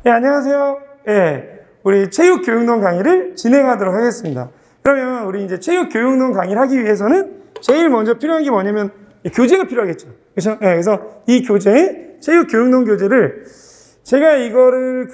네, 안녕하세요. 우리 체육교육론 강의를 진행하도록 하겠습니다. 그러면 우리 이제 체육교육론 강의를 하기 위해서는 제일 먼저 필요한 게 뭐냐면 교재가 필요하겠죠. 그렇죠? 그래서 이 교재, 체육교육론 교재를 제가 이거를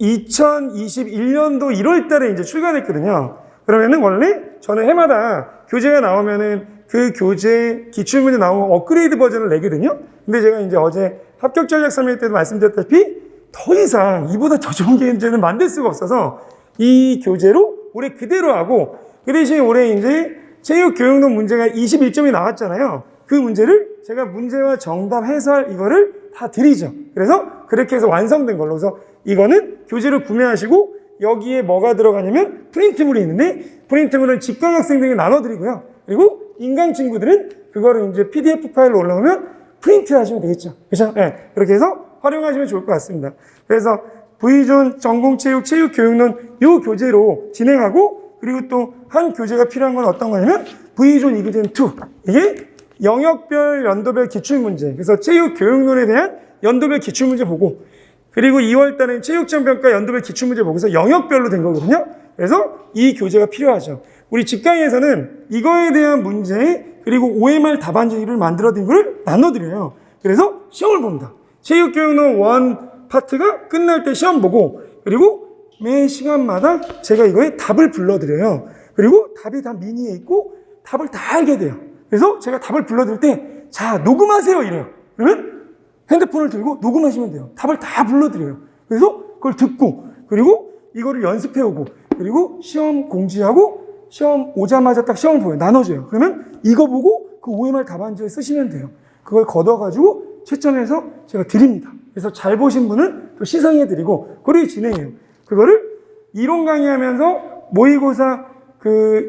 2021년도 1월 달에 이제 출간했거든요. 그러면은 원래 저는 해마다 교재가 나오면은 그 교재 기출문제 나오면 업그레이드 버전을 내거든요. 근데 제가 이제 어제 합격 전략 설명 때도 말씀드렸다시피 더 이상 이보다 더 좋은 교재는 만들 수가 없어서 이 교재로 올해 그대로 하고, 그 대신 올해 이제 체육교육론 문제가 21점이 나왔잖아요. 그 문제를 제가 문제와 정답 해설 이거를 다 드리죠. 그래서 그렇게 해서 완성된 걸로. 그래서 이거는 교재를 구매하시고 여기에 뭐가 들어가냐면 프린트물이 있는데, 프린트물은 직강 학생들에게 나눠드리고요. 그리고 인강 친구들은 그거를 이제 PDF 파일로 올라오면 프린트 하시면 되겠죠. 그렇죠? 그렇게 해서 활용하시면 좋을 것 같습니다. 그래서 V존 전공체육 체육교육론 요 교재로 진행하고, 그리고 또 한 교재가 필요한 건 어떤 거냐면 V존 이그잼2. 이게 영역별 연도별 기출문제. 그래서 체육교육론에 대한 연도별 기출문제 보고, 그리고 2월 달엔 체육정평가 연도별 기출문제 보고서 영역별로 된 거거든요. 그래서 이 교재가 필요하죠. 우리 직강에서는 이거에 대한 문제, 그리고 OMR 답안지를 만들어드린 걸 나눠드려요. 그래서 시험을 봅니다. 체육교육론 1 파트가 끝날 때 시험 보고, 그리고 매 시간마다 제가 이거에 답을 불러드려요. 그리고 답이 다 미니에 있고 답을 다 알게 돼요. 그래서 제가 답을 불러드릴 때, 자, 녹음하세요 이래요. 그러면 핸드폰을 들고 녹음하시면 돼요. 답을 다 불러드려요. 그래서 그걸 듣고, 그리고 이거를 연습해오고, 그리고 시험 공지하고 시험 오자마자 딱 시험을 보여요. 나눠줘요. 그러면 이거 보고 그 OMR 답안지에 쓰시면 돼요. 그걸 걷어가지고 채점해서 제가 드립니다. 그래서 잘 보신 분은 또 시상해드리고, 그리고 진행해요. 그거를 이론 강의하면서 모의고사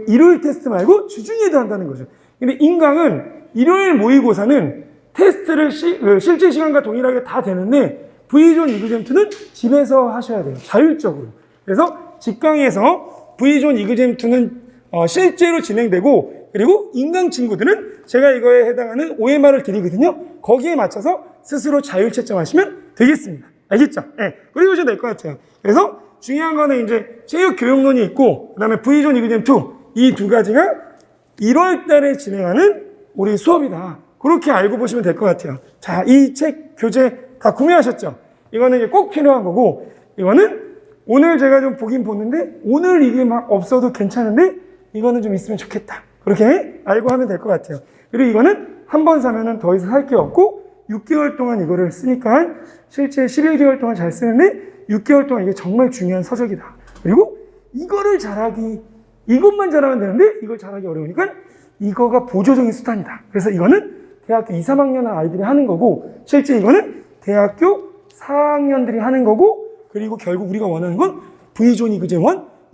일요일 테스트 말고 주중에도 한다는 거죠. 근데 인강은 일요일 모의고사는 테스트를 실제 시간과 동일하게 다 되는데, V존 이그잼2는 집에서 하셔야 돼요. 자율적으로. 그래서 직강에서 V존 이그잼2는 실제로 진행되고, 그리고 인강 친구들은 제가 이거에 해당하는 OMR을 드리거든요. 거기에 맞춰서 스스로 자율 채점하시면 되겠습니다. 알겠죠? 그리고 이제 될 것 같아요. 그래서 중요한 거는 이제 체육교육론이 있고, 그 다음에 V존 이그잼2, 이 두 가지가 1월 달에 진행하는 우리 수업이다. 그렇게 알고 보시면 될 것 같아요. 자, 이 책, 교재 다 구매하셨죠? 이거는 이제 꼭 필요한 거고, 이거는 오늘 제가 좀 보긴 보는데, 오늘 이게 막 없어도 괜찮은데, 이거는 좀 있으면 좋겠다. 그렇게 알고 하면 될 것 같아요. 그리고 이거는 한 번 사면은 더 이상 살 게 없고, 6개월 동안 이거를 쓰니까 실제 11개월 동안 잘 쓰는데, 6개월 동안 이게 정말 중요한 서적이다. 그리고 이거를 잘하기, 이것만 잘하면 되는데, 이걸 잘하기 어려우니까 이거가 보조적인 수단이다. 그래서 이거는 대학교 2, 3학년 아이들이 하는 거고, 실제 이거는 대학교 4학년들이 하는 거고, 그리고 결국 우리가 원하는 건 V존 이그잼 1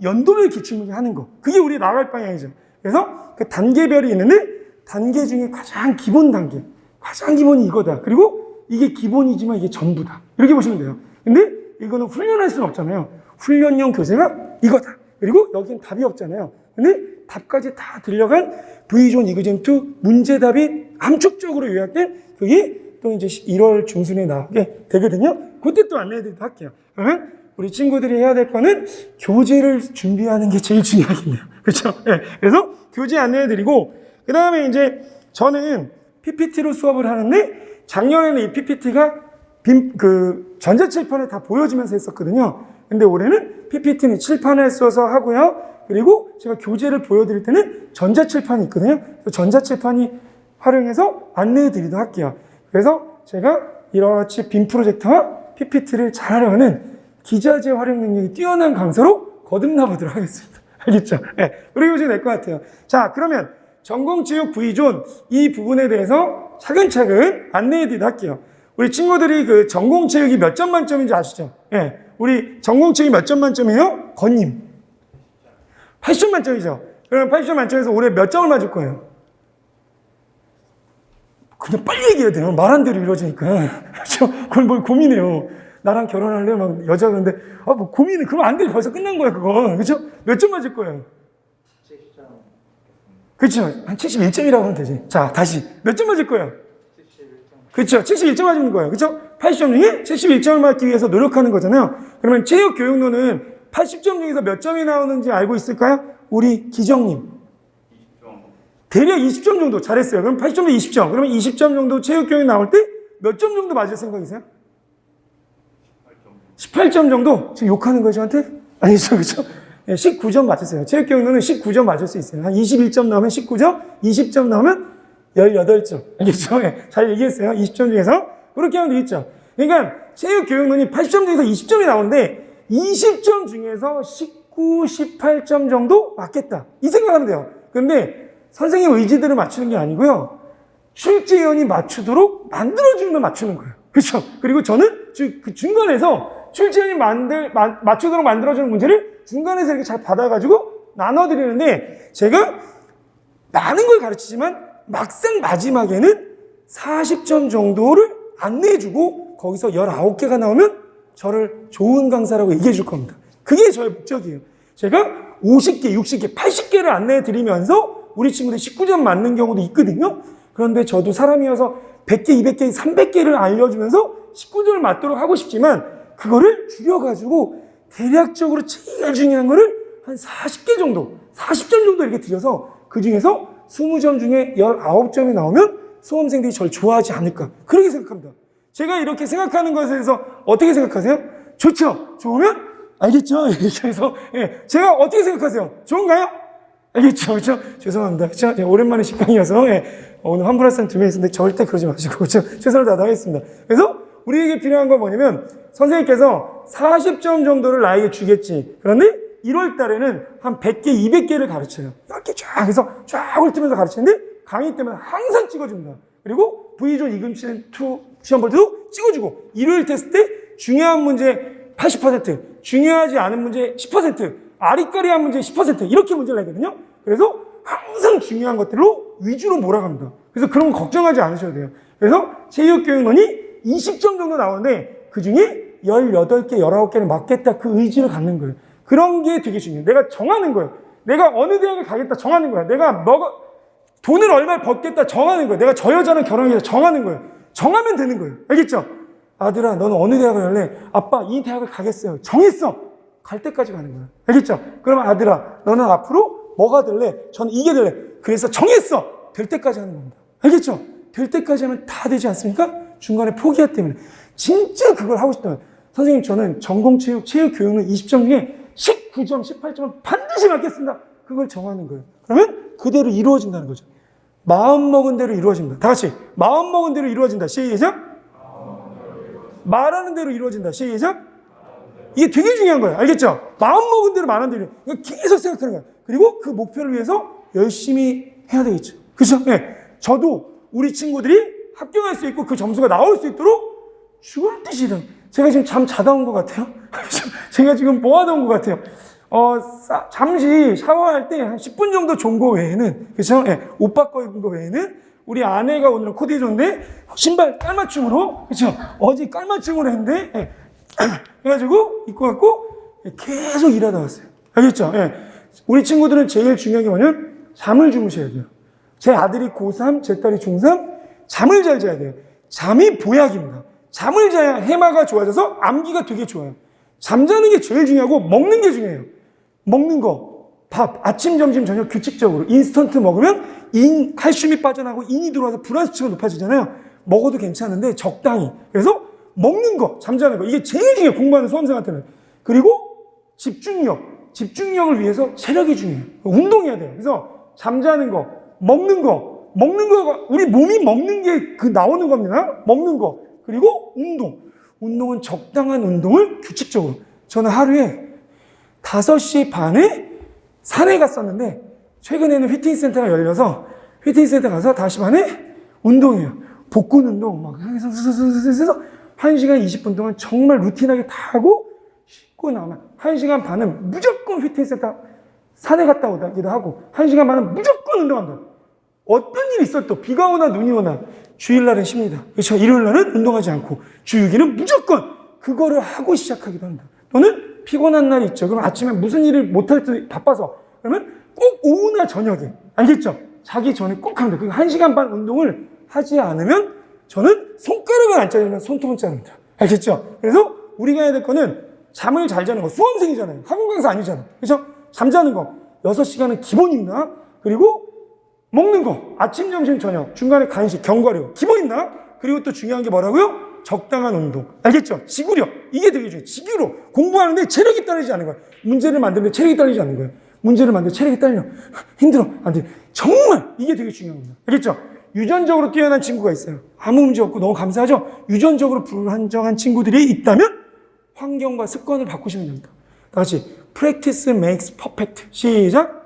연도별 기출문제 하는 거. 그게 우리 나갈 방향이죠. 그래서 그 단계별이 있는데, 단계 중에 가장 기본 단계, 가장 기본이 이거다. 그리고 이게 기본이지만 이게 전부다. 이렇게 보시면 돼요. 근데 이거는 훈련할 수는 없잖아요. 훈련용 교재가 이거다. 그리고 여긴 답이 없잖아요. 근데 답까지 다 들려간 V존 이그잼2 문제답이 함축적으로 요약된 그게 또 이제 1월 중순에 나오게 되거든요. 그때 또 안내해드리도록 할게요. 그러면 우리 친구들이 해야 될 거는 교재를 준비하는 게 제일 중요하겠네요. 그렇죠? 그래서 교재 안내해드리고, 그 다음에 이제 저는 PPT로 수업을 하는데, 작년에는 이 PPT가 전자칠판에 다 보여지면서 했었거든요. 근데 올해는 PPT는 칠판에 써서 하고요. 그리고 제가 교재를 보여드릴 때는 전자칠판이 있거든요. 그래서 전자칠판이 활용해서 안내해드리도록 할게요. 그래서 제가 이렇게 빔 프로젝터와 PPT를 잘하려는 기자재 활용 능력이 뛰어난 강사로 거듭나 보도록 하겠습니다. 알겠죠? 그리고 이제 될 것 같아요. 자, 그러면 전공체육 V존 이 부분에 대해서 차근차근 안내해드리도록 할게요. 우리 친구들이 그 전공체육이 몇 점 만점인지 아시죠? 우리 전공체육이 몇 점 만점이에요? 건님. 80점 만점이죠? 그럼 80점 만점에서 올해 몇 점을 맞을 거예요? 그냥 빨리 얘기해야 돼요. 말 안 대로 이루어지니까. 그렇죠? 그걸 뭘 고민해요. 나랑 결혼할래? 막 여자가 그런데, 뭐 고민해. 그러면 안 돼. 벌써 끝난 거야, 그거. 그렇죠? 몇 점 맞을 거예요? 70점. 그렇죠? 한 71점이라고 하면 되지. 자, 다시. 몇 점 맞을 거예요? 71점. 그렇죠? 71점 맞는 거예요. 그렇죠? 80점 중에 71점을 맞기 위해서 노력하는 거잖아요. 그러면 체육교육론은 80점 중에서 몇 점이 나오는지 알고 있을까요? 우리 기정님. 대략 20점 정도 잘했어요. 그럼 80점 대 20점. 그러면 20점 정도 체육교육 나올 때 몇 점 정도 맞을 생각이세요? 18점 정도? 지금 욕하는 거예요, 저한테? 아니죠, 그죠? 19점 맞으세요. 체육교육론은 19점 맞을 수 있어요. 한 21점 나오면 19점, 20점 나오면 18점. 알겠죠? 잘 얘기했어요. 20점 중에서. 그렇게 하면 되겠죠. 그러니까 체육교육론이 80점 중에서 20점이 나오는데 20점 중에서 19, 18점 정도 맞겠다. 이 생각하면 돼요. 근데 선생님 의지대로 맞추는 게 아니고요. 출제위원이 맞추도록 만들어주면 맞추는 거예요. 그렇죠? 그리고 저는 그 중간에서 출제위원이 맞추도록 만들어주는 문제를 중간에서 이렇게 잘 받아가지고 나눠드리는데 제가 많은 걸 가르치지만 막상 마지막에는 40점 정도를 안내해주고 거기서 19개가 나오면 저를 좋은 강사라고 얘기해 줄 겁니다. 그게 저의 목적이에요. 제가 50개, 60개, 80개를 안내해드리면서 우리 친구들이 19점 맞는 경우도 있거든요. 그런데 저도 사람이어서 100개, 200개, 300개를 알려주면서 19점을 맞도록 하고 싶지만 그거를 줄여가지고 대략적으로 제일 중요한 거를 한 40개 정도, 40점 정도 이렇게 드려서 그 중에서 20점 중에 19점이 나오면 수험생들이 저를 좋아하지 않을까. 그렇게 생각합니다. 제가 이렇게 생각하는 것에 대해서 어떻게 생각하세요? 좋죠? 좋으면 알겠죠? 이렇게 해서 제가 어떻게 생각하세요? 좋은가요? 알겠죠? 그렇죠? 죄송합니다. 그렇죠? 오랜만에 식당이어서 오늘 환불할 사람 2명 있었는데 절대 그러지 마시고 그렇죠? 최선을 다하겠습니다. 그래서 우리에게 필요한 건 뭐냐면 선생님께서 40점 정도를 나에게 주겠지. 그런데 1월 달에는 한 100개, 200개를 가르쳐요. 이렇게 쫙 해서 쫙 훑으면서 가르치는데 강의 때문에 항상 찍어줍니다. 그리고 V존 이금치 2 시험 볼 때도 찍어주고 일요일 테스트 때 중요한 문제 80%, 중요하지 않은 문제 10%, 아리까리한 문제 10% 이렇게 문제를 내거든요. 그래서 항상 중요한 것들로 위주로 몰아갑니다. 그래서 그런 거 걱정하지 않으셔도 돼요. 그래서 체육교육론이 20점 정도 나오는데 그중에 18개, 19개를 맞겠다 그 의지를 갖는 거예요. 그런 게 되게 중요해요. 내가 정하는 거예요. 내가 어느 대학을 가겠다 정하는 거야. 내가 돈을 얼마 벌겠다 정하는 거예요. 내가 저 여자랑 결혼하겠다 정하는 거예요. 정하면 되는 거예요. 알겠죠? 아들아, 너는 어느 대학을 갈래? 아빠, 이 대학을 가겠어요. 정했어. 갈 때까지 가는 거예요. 알겠죠? 그러면 아들아, 너는 앞으로 뭐가 될래? 저는 이게 될래. 그래서 정했어. 될 때까지 하는 겁니다. 알겠죠? 될 때까지 하면 다 되지 않습니까? 중간에 포기하기 때문에. 진짜 그걸 하고 싶다면 선생님, 저는 전공체육, 체육교육은 20점 중에 19점, 18점은 반드시 맞겠습니다. 그걸 정하는 거예요. 그러면 그대로 이루어진다는 거죠. 마음먹은 대로 이루어집니다. 다 같이 마음먹은 대로 이루어진다. 시작. 말하는 대로 이루어진다. 시작. 이게 되게 중요한 거예요. 알겠죠? 마음먹은 대로 말하는 대로 이거 계속 생각하는 거예요. 그리고 그 목표를 위해서 열심히 해야 되겠죠. 그렇죠? 네. 저도 우리 친구들이 합격할 수 있고 그 점수가 나올 수 있도록 죽을 듯이 일은. 제가 지금 잠 자다 온 것 같아요. 제가 지금 뭐 하다 온 것 같아요. 잠시 샤워할 때 한 10분 정도 존 거 외에는, 그렇죠? 예, 옷 바꿔 입은 거 외에는 우리 아내가 오늘은 코디 해줬는데 신발 깔맞춤으로, 그렇죠? 어제 깔맞춤으로 했는데, 예, 해가지고 입고 갖고 계속 일하다 왔어요. 알겠죠? 예. 우리 친구들은 제일 중요한 게 뭐냐면 잠을 주무셔야 돼요. 제 아들이 고3, 제 딸이 중3, 잠을 잘 자야 돼요. 잠이 보약입니다. 잠을 자야 해마가 좋아져서 암기가 되게 좋아요. 잠자는 게 제일 중요하고 먹는 게 중요해요. 먹는 거, 밥, 아침, 점심, 저녁 규칙적으로 인스턴트 먹으면 칼슘이 빠져나가고 인이 들어와서 불안 수치가 높아지잖아요. 먹어도 괜찮은데 적당히. 그래서 먹는 거, 잠자는 거 이게 제일 중요해요. 공부하는 수험생한테는. 그리고 집중력을 위해서 체력이 중요해요. 운동해야 돼요. 그래서 잠자는 거, 먹는 거가 우리 몸이 먹는 게 그 나오는 겁니다. 먹는 거. 그리고 운동은 적당한 운동을 규칙적으로. 저는 하루에 5시 반에 산에 갔었는데 최근에는 피트니스 센터가 열려서 피트니스 센터 가서 5시 반에 운동해요. 복근 운동 막 해서 1시간 20분 동안 정말 루틴하게 다 하고 씻고 나면 1시간 반은 무조건 피트니스 센터 산에 갔다 오기도 하고 1시간 반은 무조건 운동한다. 어떤 일이 있어도 비가 오나 눈이 오나 주일날은 쉽니다. 그렇죠? 일요일날은 운동하지 않고 주 6일은 무조건 그거를 하고 시작하기도 합니다. 또는 피곤한 날이 있죠. 그럼 아침에 무슨 일을 못할 때 바빠서 그러면 꼭 오후나 저녁에 알겠죠? 자기 전에 꼭 합니다. 그 1시간 반 운동을 하지 않으면 저는 손가락 하루가 안 짜리면 손톱은 자릅니다. 알겠죠? 그래서 우리가 해야 될 거는 잠을 잘 자는 거. 수험생이잖아요. 학원 강사 아니잖아. 그렇죠? 잠자는 거. 6시간은 기본입니다. 그리고 먹는 거. 아침, 점심, 저녁. 중간에 간식, 견과류. 기본입니다. 그리고 또 중요한 게 뭐라고요? 적당한 운동. 알겠죠? 지구력. 이게 되게 중요해요. 지구로. 공부하는데 체력이 딸리지 않는 거예요. 문제를 만드는데 체력이 딸리지 않는 거예요. 문제를 만드는데 체력이 딸려. 힘들어. 안 돼. 정말 이게 되게 중요합니다. 알겠죠? 유전적으로 뛰어난 친구가 있어요. 아무 문제 없고 너무 감사하죠? 유전적으로 불안정한 친구들이 있다면 환경과 습관을 바꾸시면 됩니다. 다 같이 practice makes perfect. 시작.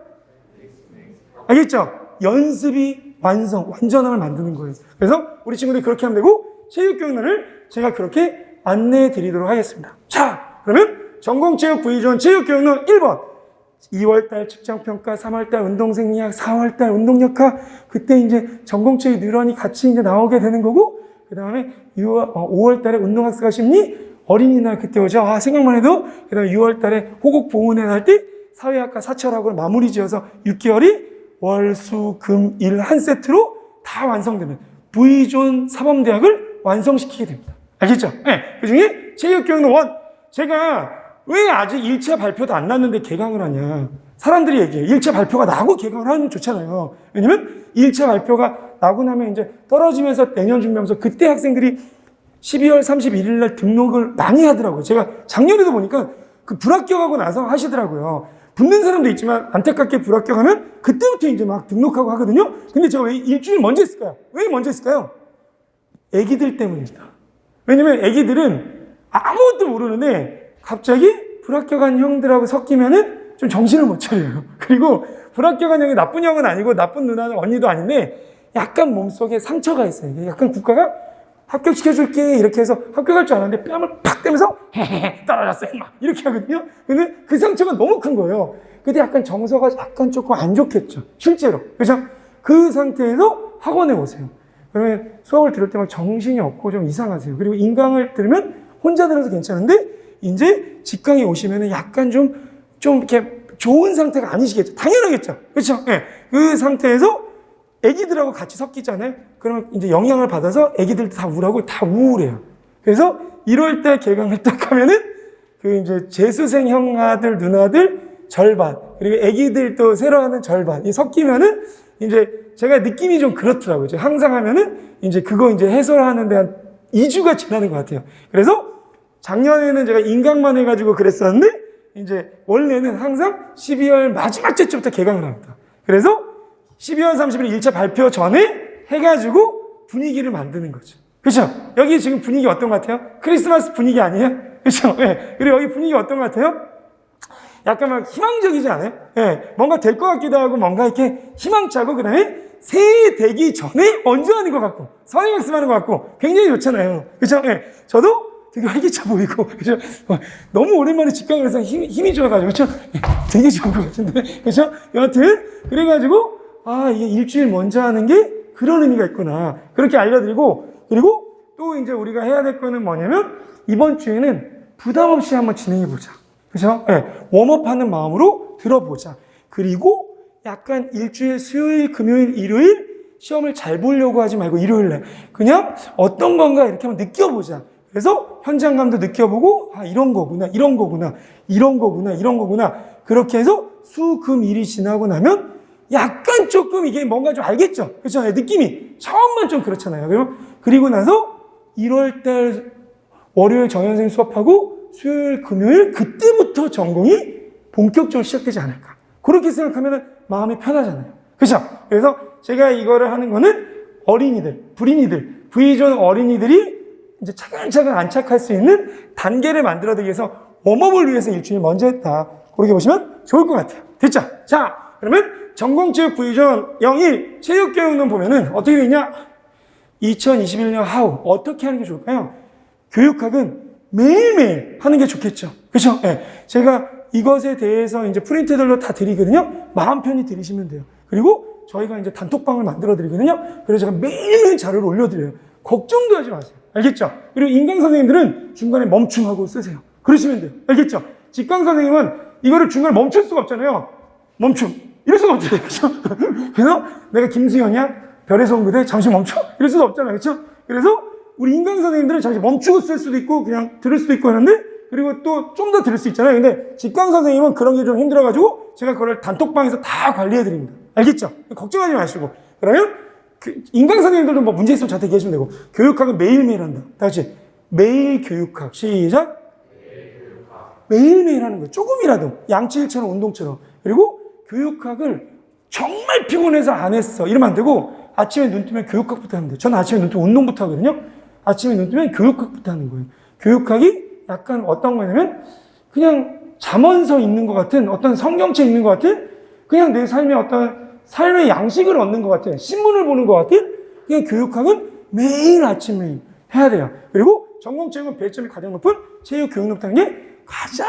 알겠죠? 연습이 완전함을 만드는 거예요. 그래서 우리 친구들이 그렇게 하면 되고 체육교육론을 제가 그렇게 안내해 드리도록 하겠습니다. 자, 그러면 전공체육 V존 체육교육론 1번 2월달 측정평가, 3월달 운동생리학, 4월달 운동역학, 그때 이제 전공체육 뉴런이 같이 이제 나오게 되는 거고, 그 다음에 5월달에 운동학습과 심리, 어린이날 그때 오죠. 아, 생각만 해도, 그 다음에 6월달에 호국보훈회 할 때 사회학과 사철학으로 마무리 지어서 6개월이 월, 수, 금, 일 한 세트로 다 완성되는 V존 사범대학을 완성시키게 됩니다. 알겠죠? 네. 그 중에 체육교육론 1. 제가 왜 아직 1차 발표도 안 났는데 개강을 하냐. 사람들이 얘기해요. 1차 발표가 나고 개강을 하면 좋잖아요. 왜냐면 1차 발표가 나고 나면 이제 떨어지면서 내년 준비하면서 그때 학생들이 12월 31일 날 등록을 많이 하더라고요. 제가 작년에도 보니까 그 불합격하고 나서 하시더라고요. 붙는 사람도 있지만 안타깝게 불합격하면 그때부터 이제 막 등록하고 하거든요. 근데 제가 왜 일주일 먼저 했을까요? 왜 먼저 했을까요? 애기들 때문입니다. 왜냐면 애기들은 아무것도 모르는데 갑자기 불합격한 형들하고 섞이면은 좀 정신을 못 차려요. 그리고 불합격한 형이 나쁜 형은 아니고 나쁜 누나는 언니도 아닌데 약간 몸속에 상처가 있어요. 약간 국가가 합격시켜줄게 이렇게 해서 합격할 줄 알았는데 뺨을 팍 때면서 헤헤헤 떨어졌어요 막 이렇게 하거든요. 근데 그 상처가 너무 큰 거예요. 근데 약간 정서가 약간 조금 안 좋겠죠. 실제로. 그죠? 그 상태에서 학원에 오세요. 그러면 수업을 들을 때 막 정신이 없고 좀 이상하세요. 그리고 인강을 들으면 혼자 들어서 괜찮은데 이제 직강에 오시면은 약간 좀 이렇게 좋은 상태가 아니시겠죠. 당연하겠죠. 그렇죠? 예. 그 상태에서 애기들하고 같이 섞이잖아요. 그러면 이제 영향을 받아서 애기들도 다 우울하고 다 우울해요. 그래서 1월 때 개강을 딱 하면은 그 이제 재수생 형아들, 누나들 절반, 그리고 애기들도 새로 하는 절반이 섞이면은 이제 제가 느낌이 좀 그렇더라고요. 제가 항상 하면은 이제 그거 이제 해설하는데 한 2주가 지나는 것 같아요. 그래서 작년에는 제가 인강만 해가지고 그랬었는데 이제 원래는 항상 12월 마지막 주부터 개강을 합니다. 그래서 12월 30일 1차 발표 전에 해가지고 분위기를 만드는 거죠. 그렇죠? 여기 지금 분위기 어떤 것 같아요? 크리스마스 분위기 아니에요? 그렇죠? 네. 그리고 여기 분위기 어떤 것 같아요? 약간 막 희망적이지 않아요? 네. 뭔가 될 것 같기도 하고 뭔가 이렇게 희망차고 그 다음에 새해 되기 전에 먼저 하는 것 같고 선행학습하는 것 같고 굉장히 좋잖아요. 그렇죠? 네. 저도 되게 활기차 보이고 그렇죠? 너무 오랜만에 직강을 해서 힘이 좋아가지고 그렇죠? 네. 되게 좋은 것 같은데 그렇죠? 여하튼 그래가지고 아, 이게 일주일 먼저 하는 게 그런 의미가 있구나. 그렇게 알려드리고, 그리고 또 이제 우리가 해야 될 거는 뭐냐면, 이번 주에는 부담 없이 한번 진행해보자. 그죠? 네. 웜업하는 마음으로 들어보자. 그리고 약간 일주일 수요일, 금요일, 일요일 시험을 잘 보려고 하지 말고 일요일날 그냥 어떤 건가 이렇게 한번 느껴보자. 그래서 현장감도 느껴보고, 아, 이런 거구나, 이런 거구나, 이런 거구나, 이런 거구나. 그렇게 해서 수, 금, 일이 지나고 나면 약간 조금 이게 뭔가 좀 알겠죠? 그렇죠? 느낌이 처음만 좀 그렇잖아요. 그리고 나서 1월달 월요일 정연생 수업하고 수요일, 금요일 그때부터 전공이 본격적으로 시작되지 않을까. 그렇게 생각하면 마음이 편하잖아요. 그렇죠? 그래서 제가 이거를 하는 거는 어린이들, 불인이들, V존 어린이들이 이제 차근차근 안착할 수 있는 단계를 만들어드리기 위해서 웜업을 위해서 일주일 먼저 했다. 그렇게 보시면 좋을 것 같아요. 됐죠? 자, 그러면 전공체육 V존 01 체육교육론 보면은 어떻게 되냐? 2021년 하우 어떻게 하는 게 좋을까요? 교육학은 매일매일 하는 게 좋겠죠. 그렇죠? 네. 제가 이것에 대해서 이제 프린트들로 다 드리거든요. 마음 편히 들으시면 돼요. 그리고 저희가 이제 단톡방을 만들어 드리거든요. 그래서 제가 매일매일 자료를 올려드려요. 걱정도 하지 마세요. 알겠죠? 그리고 인강 선생님들은 중간에 멈춤하고 쓰세요. 그러시면 돼요. 알겠죠? 직강 선생님은 이거를 중간에 멈출 수가 없잖아요. 멈춤. 이럴 수가 없잖아요. 그렇죠? 그래서 내가 김수현이야? 별에서 온 그대 잠시 멈춰? 이럴 수도 없잖아요. 그렇죠? 그래서 우리 인강 선생님들은 잠시 멈추고 쓸 수도 있고 그냥 들을 수도 있고 하는데 그리고 또 좀 더 들을 수 있잖아요. 근데 직강 선생님은 그런 게 좀 힘들어가지고 제가 그걸 단톡방에서 다 관리해드립니다. 알겠죠? 걱정하지 마시고. 그러면 인강 선생님들도 뭐 문제 있으면 저한테 얘기해주면 되고 교육학은 매일매일 한다. 다 같이 매일 교육학. 시작. 매일매일 하는 거예요. 조금이라도 양치일처럼 운동처럼. 그리고 교육학을 정말 피곤해서 안 했어 이러면 안 되고 아침에 눈 뜨면 교육학부터 하면 돼요. 저는 아침에 눈 뜨면 운동부터 하거든요. 아침에 눈 뜨면 교육학부터 하는 거예요. 교육학이 약간 어떤 거냐면 그냥 잠언서 읽는 것 같은 어떤 성경책 읽는 것 같은 그냥 내 삶의 어떤 삶의 양식을 얻는 것 같은 신문을 보는 것 같은 그냥 교육학은 매일 아침에 해야 돼요. 그리고 전공책은 배점이 가장 높은 체육 교육 높다는 게 가장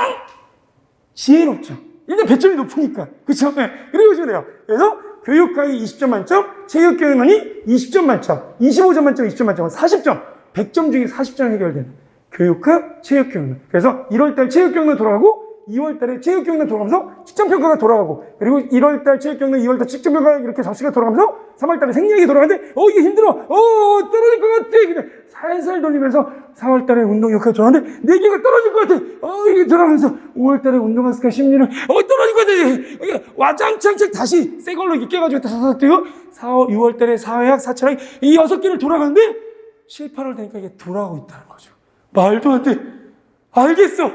지혜롭죠. 일단 배점이 높으니까. 그쵸? 네. 그리고 보시면 돼요. 그래서 교육학이 20점 만점, 체육 교육론이 20점 만점, 25점 만점, 20점 만점은 40점. 100점 중에 40점 해결되는 교육학, 체육 교육론. 그래서 1월달 체육 교육론 돌아가고 2월달에 체육 교육론 돌아가면서 직전평가가 돌아가고 그리고 1월달 체육 교육론, 2월달 직전평가 이렇게 접시가 돌아가면서 3월달에 생리학이 돌아가는데 이게 힘들어. 떨어질 것 같아. 그냥 살살 돌리면서 4월달에 운동역학이 돌아가는데 4개가 떨어질 것 같아. 이게 돌아가면서 5월달에 운동학습과 심리를 떨어질 것 같아. 와장창창 다시 새 걸로 이렇게 깨가지고 다시 뛰고 6월달에 사회학, 사철학 이 6개를 돌아가는데 7, 8월 되니까 이게 돌아가고 있다는 거죠. 말도 안 돼. 알겠어.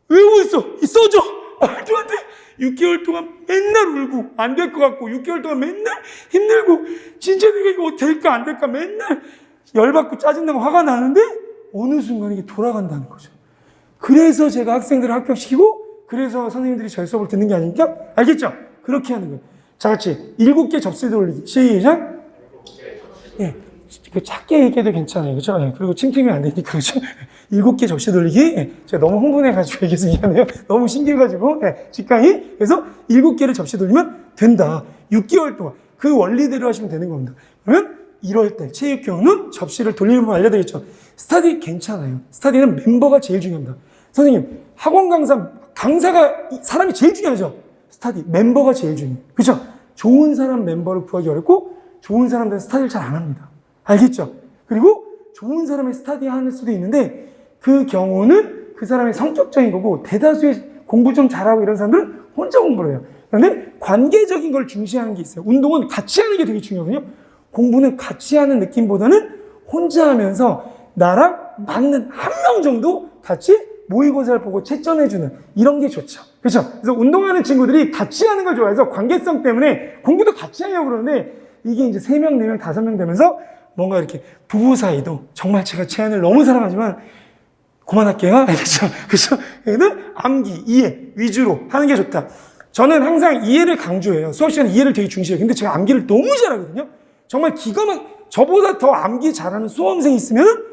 외우고 있어줘. 말도 안 돼. 6개월 동안 맨날 울고 안 될 것 같고 6개월 동안 맨날 힘들고 진짜 내가 이거 될까 안 될까 맨날 열받고 짜증나고 화가 나는데 어느 순간 이게 돌아간다는 거죠. 그래서 제가 학생들을 합격시키고 그래서 선생님들이 저희 수업을 듣는 게 아닙니까? 알겠죠? 그렇게 하는 거예요. 자, 같이 7개 접시 돌리기. 시작. 예. 그 작게 얘기해도 괜찮아요. 그죠? 네. 그리고 침팀이 안 되니까. 그죠? 7개 접시 돌리기. 네. 제가 너무 흥분해가지고 얘기해서 미안해요. 너무 신기해가지고. 네. 직강이. 그래서 7개를 접시 돌리면 된다. 6개월 동안. 그 원리대로 하시면 되는 겁니다. 그러면 1월달 체육교육은 접시를 돌리는 법 알려드렸죠. 스타디 괜찮아요. 스타디는 멤버가 제일 중요합니다. 선생님, 학원 강사가 사람이 제일 중요하죠. 스타디, 멤버가 제일 중요해요. 그죠? 좋은 사람 멤버를 구하기 어렵고 좋은 사람들은 스타디를 잘 안 합니다. 알겠죠? 그리고 좋은 사람의 스타디 하는 수도 있는데 그 경우는 그 사람의 성격적인 거고 대다수의 공부 좀 잘하고 이런 사람들은 혼자 공부를 해요. 그런데 관계적인 걸 중시하는 게 있어요. 운동은 같이 하는 게 되게 중요하거든요. 공부는 같이 하는 느낌보다는 혼자 하면서 나랑 맞는 한 명 정도 같이 모의고사를 보고 채점해주는 이런 게 좋죠. 그렇죠? 그래서 운동하는 친구들이 같이 하는 걸 좋아해서 관계성 때문에 공부도 같이 하려고 그러는데 이게 이제 3명, 4명, 5명 되면서 뭔가 이렇게 부부 사이도 정말 제가 제안을 너무 사랑하지만 그만할게요. 알겠죠? 그래서 얘는 암기, 이해 위주로 하는 게 좋다. 저는 항상 이해를 강조해요. 수업 시간에 이해를 되게 중시해요. 근데 제가 암기를 너무 잘하거든요. 정말 저보다 더 암기 잘하는 수험생이 있으면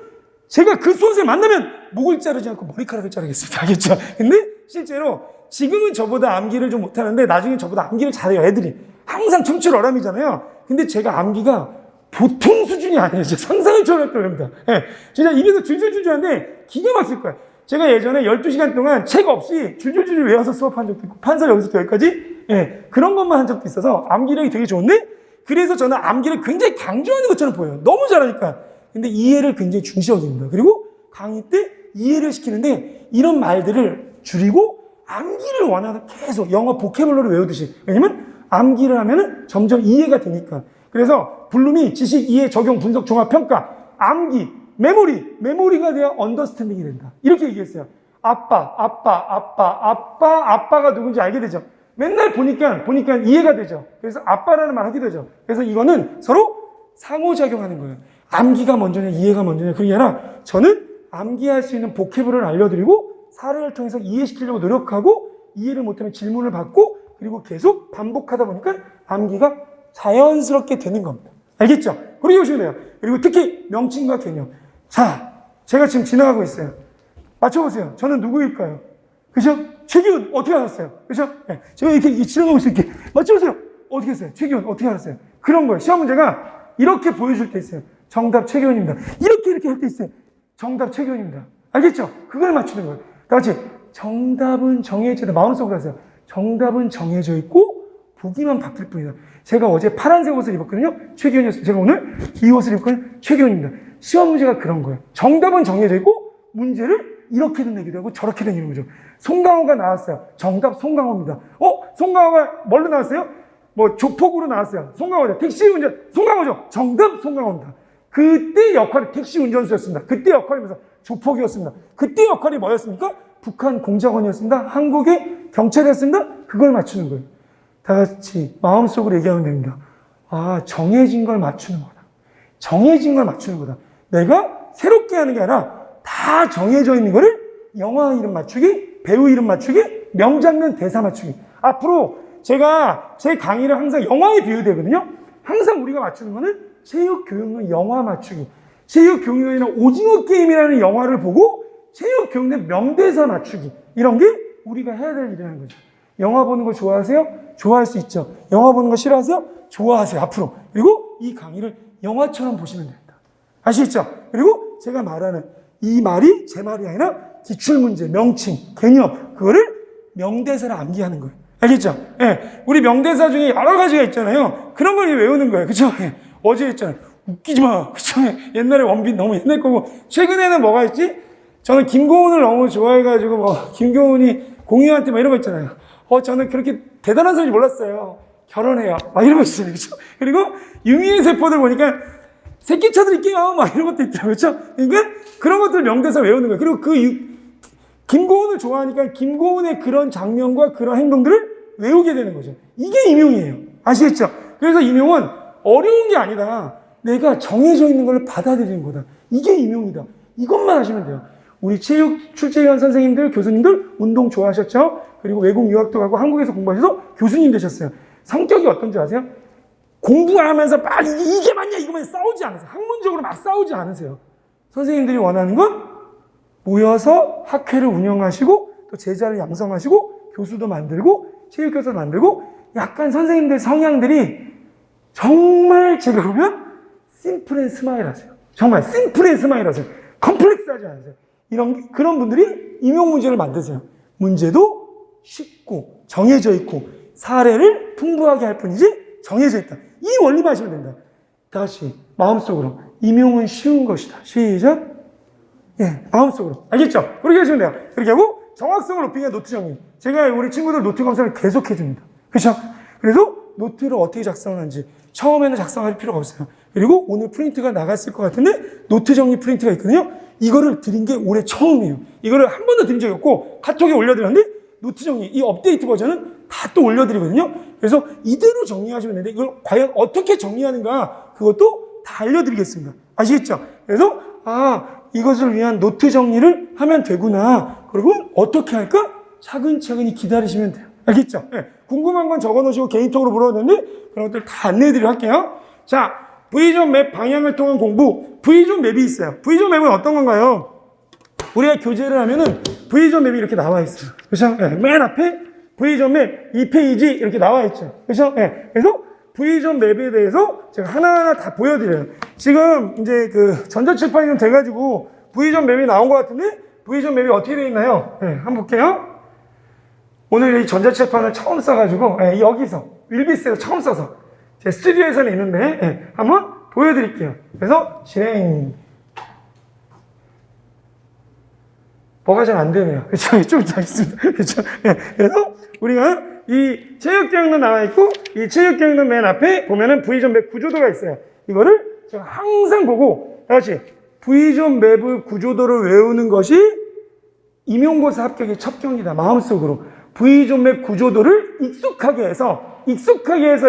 제가 그 수험생 만나면 목을 자르지 않고 머리카락을 자르겠습니다. 알겠죠? 근데 실제로 지금은 저보다 암기를 좀 못하는데 나중에 저보다 암기를 잘해요. 애들이. 항상 청출어람이잖아요. 근데 제가 암기가 보통 수준이 아니에요. 진짜 상상을 초월할 겁니다. 네, 진짜 입에서 줄줄줄 하는데 기가 막힐 거예요. 제가 예전에 12시간 동안 책 없이 줄줄줄 외워서 수업한 적도 있고 판서 여기서부터 여기까지 그런 것만 한 적도 있어서 암기력이 되게 좋은데 그래서 저는 암기를 굉장히 강조하는 것처럼 보여요. 너무 잘하니까. 근데 이해를 굉장히 중시여깁니다. 그리고 강의 때 이해를 시키는데 이런 말들을 줄이고 암기를 원하는 계속 영어 보캐블러를 외우듯이. 왜냐면 암기를 하면은 점점 이해가 되니까. 그래서 블룸이 지식, 이해, 적용, 분석, 종합, 평가, 암기, 메모리가 돼야 언더스탠딩이 된다. 이렇게 얘기했어요. 아빠가 누군지 알게 되죠. 맨날 보니까 이해가 되죠. 그래서 아빠라는 말 하게 되죠. 그래서 이거는 서로 상호작용하는 거예요. 암기가 먼저냐, 이해가 먼저냐, 그게 아니라 저는 암기할 수 있는 보캐블러를 알려드리고 사례를 통해서 이해시키려고 노력하고 이해를 못하면 질문을 받고 그리고 계속 반복하다 보니까 암기가 자연스럽게 되는 겁니다. 알겠죠? 그리고 보시면 돼요. 그리고 특히 명칭과 개념. 자, 제가 지금 지나가고 있어요. 맞춰보세요. 저는 누구일까요? 그죠? 최기훈 어떻게 알았어요? 그죠? 네. 제가 이렇게 지나가고 있을 때 맞춰보세요. 어떻게 했어요? 최기훈 어떻게 알았어요? 그런 거예요. 시험 문제가 이렇게 보여줄 때 있어요. 정답 최기훈입니다. 이렇게 할 때 있어요. 정답 최기훈입니다. 알겠죠? 그걸 맞추는 거예요. 다 같이 정답은 정해져 있다. 마음속으로 하세요. 정답은 정해져 있고 보기만 바뀔 뿐이다. 제가 어제 파란색 옷을 입었거든요. 최기훈이었어요. 제가 오늘 이 옷을 입었거든요. 최기훈입니다. 시험 문제가 그런 거예요. 정답은 정해져 있고 문제를 이렇게도 내기도 하고 저렇게도 내는 거죠. 송강호가 나왔어요. 정답 송강호입니다. 송강호가 뭘로 나왔어요? 뭐 조폭으로 나왔어요. 송강호죠. 택시 운전 송강호죠. 정답 송강호입니다. 그때 역할이 택시 운전수였습니다. 그때 역할이면서 조폭이었습니다. 그때 역할이 뭐였습니까? 북한 공작원이었습니다. 한국의 경찰이었습니다. 그걸 맞추는 거예요. 다 같이 마음속으로 얘기하면 됩니다. 아, 정해진 걸 맞추는 거다. 정해진 걸 맞추는 거다. 내가 새롭게 하는 게 아니라 다 정해져 있는 거를 영화 이름 맞추기, 배우 이름 맞추기, 명장면 대사 맞추기. 앞으로 제가 제 강의를 항상 영화에 비유되거든요. 항상 우리가 맞추는 거는 체육교육론 영화 맞추기. 체육교육론이나 오징어 게임이라는 영화를 보고 체육교육론 명대사 맞추기. 이런 게 우리가 해야 될 일이라는 거죠. 영화 보는 거 좋아하세요? 좋아할 수 있죠. 영화 보는 거 싫어하세요? 좋아하세요. 앞으로. 그리고 이 강의를 영화처럼 보시면 됩니다. 아시겠죠? 그리고 제가 말하는 이 말이 제 말이 아니라 기출문제, 명칭, 개념 그거를 명대사를 암기하는 거예요. 알겠죠? 예. 우리 명대사 중에 여러 가지가 있잖아요. 그런 걸 외우는 거예요. 그쵸? 예. 어제 했잖아요. 웃기지 마. 그쵸? 옛날에 원빈 너무 옛날 거고. 최근에는 뭐가 있지? 저는 김고은을 너무 좋아해가지고 김고은이 공유한테 막 이런 거 있잖아요. 저는 그렇게 대단한 사람인지 몰랐어요. 결혼해요. 막 이런 거 있잖아요. 그쵸? 그리고 유미의 세포들 보니까 새끼 쳐드릴게요. 막 이런 것도 있더라고요. 그쵸? 그러니까 그런 것들 명대사 외우는 거예요. 그리고 김고은을 좋아하니까 김고은의 그런 장면과 그런 행동들을 외우게 되는 거죠. 이게 임용이에요. 아시겠죠? 그래서 임용은 어려운 게 아니다. 내가 정해져 있는 걸 받아들이는 거다. 이게 임용이다. 이것만 하시면 돼요. 우리 체육 출제위원 선생님들, 교수님들 운동 좋아하셨죠? 그리고 외국 유학도 가고 한국에서 공부하셔서 교수님 되셨어요. 성격이 어떤지 아세요? 공부하면서 막 이게 맞냐 이거만 싸우지 않으세요. 학문적으로 막 싸우지 않으세요. 선생님들이 원하는 건 모여서 학회를 운영하시고 또 제자를 양성하시고 교수도 만들고 체육교사도 만들고 약간 선생님들 성향들이 정말 제가 보면 심플 앤 스마일 하세요. 정말 심플 앤 스마일 하세요. 컴플렉스 하지 않으세요. 그런 분들이 임용 문제를 만드세요. 문제도 쉽고 정해져 있고 사례를 풍부하게 할 뿐이지 정해져 있다. 이 원리만 하시면 된다. 다시 마음속으로 임용은 쉬운 것이다. 시작. 예, 마음속으로. 알겠죠? 그렇게 하시면 돼요. 그렇게 하고 정확성을 높이기 위한 노트 정리. 제가 우리 친구들 노트 검사를 계속 해줍니다. 그렇죠? 그래서 노트를 어떻게 작성하는지 처음에는 작성할 필요가 없어요. 그리고 오늘 프린트가 나갔을 것 같은데 노트 정리 프린트가 있거든요. 이거를 드린 게 올해 처음이에요. 이거를 한 번도 드린 적이 없고 카톡에 올려드렸는데 노트 정리, 이 업데이트 버전은 다 또 올려드리거든요. 그래서 이대로 정리하시면 되는데 이걸 과연 어떻게 정리하는가 그것도 다 알려드리겠습니다. 아시겠죠? 그래서 이것을 위한 노트 정리를 하면 되구나. 그리고 어떻게 할까? 차근차근히 기다리시면 돼요. 알겠죠? 네. 궁금한 건 적어놓으시고 개인톡으로 물어봤는데 그런 것들 다 안내해드리도록 할게요. 자, V존 맵 방향을 통한 공부. V존 맵이 있어요. V존 맵은 어떤 건가요? 우리가 교재를 하면은 V존 맵이 이렇게 나와 있어요. 그렇죠? 네. 맨 앞에 V존 맵 2페이지 이렇게 나와 있죠. 그렇죠? 네. 그래서 V존 맵에 대해서 제가 하나하나 다 보여드려요. 지금 이제 그 전자칠판이 좀 돼가지고 V존 맵이 나온 것 같은데 V존 맵이 어떻게 되어 있나요? 네, 한번 볼게요. 오늘 이 전자칠판을 처음 써가지고 여기서 윌비스에서 처음 써서 제 스튜디오에서는 있는데 한번 보여드릴게요. 그래서 진행. 뭐가 잘 안 되네요. 그렇죠? 좀 이따 하겠습니다. 그렇죠? 그래서 우리가 이 체육교육론 나와 있고 이 체육교육론 맨 앞에 보면은 V존 맵 구조도가 있어요. 이거를 제가 항상 보고 다시 V존 맵의 구조도를 외우는 것이 임용고사 합격의 첩경이다. 마음속으로 V존 맵 구조도를 익숙하게 해서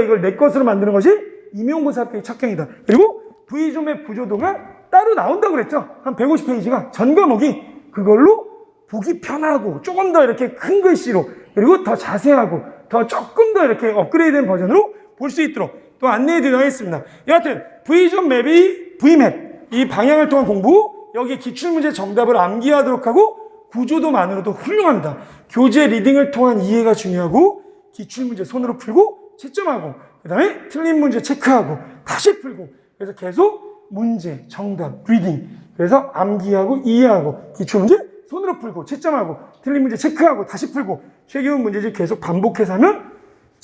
이걸 내 것으로 만드는 것이 임용고사 합격의 첩경이다. 그리고 V존 맵 구조도가 따로 나온다고 그랬죠. 한 150페이지가 전 과목이 그걸로 보기 편하고 조금 더 이렇게 큰 글씨로 그리고 더 자세하고 더 조금 더 이렇게 업그레이드된 버전으로 볼 수 있도록 또 안내해 드리도록 하겠습니다. 여하튼 V존 맵이 V맵 이 방향을 통한 공부 여기 기출문제 정답을 암기하도록 하고 구조도만으로도 훌륭합니다. 교재 리딩을 통한 이해가 중요하고 기출문제 손으로 풀고 채점하고 그 다음에 틀린 문제 체크하고 다시 풀고 그래서 계속 문제, 정답, 리딩 그래서 암기하고 이해하고 기출문제 손으로 풀고 채점하고 틀린 문제 체크하고 다시 풀고 최기훈 문제집 계속 반복해서 하면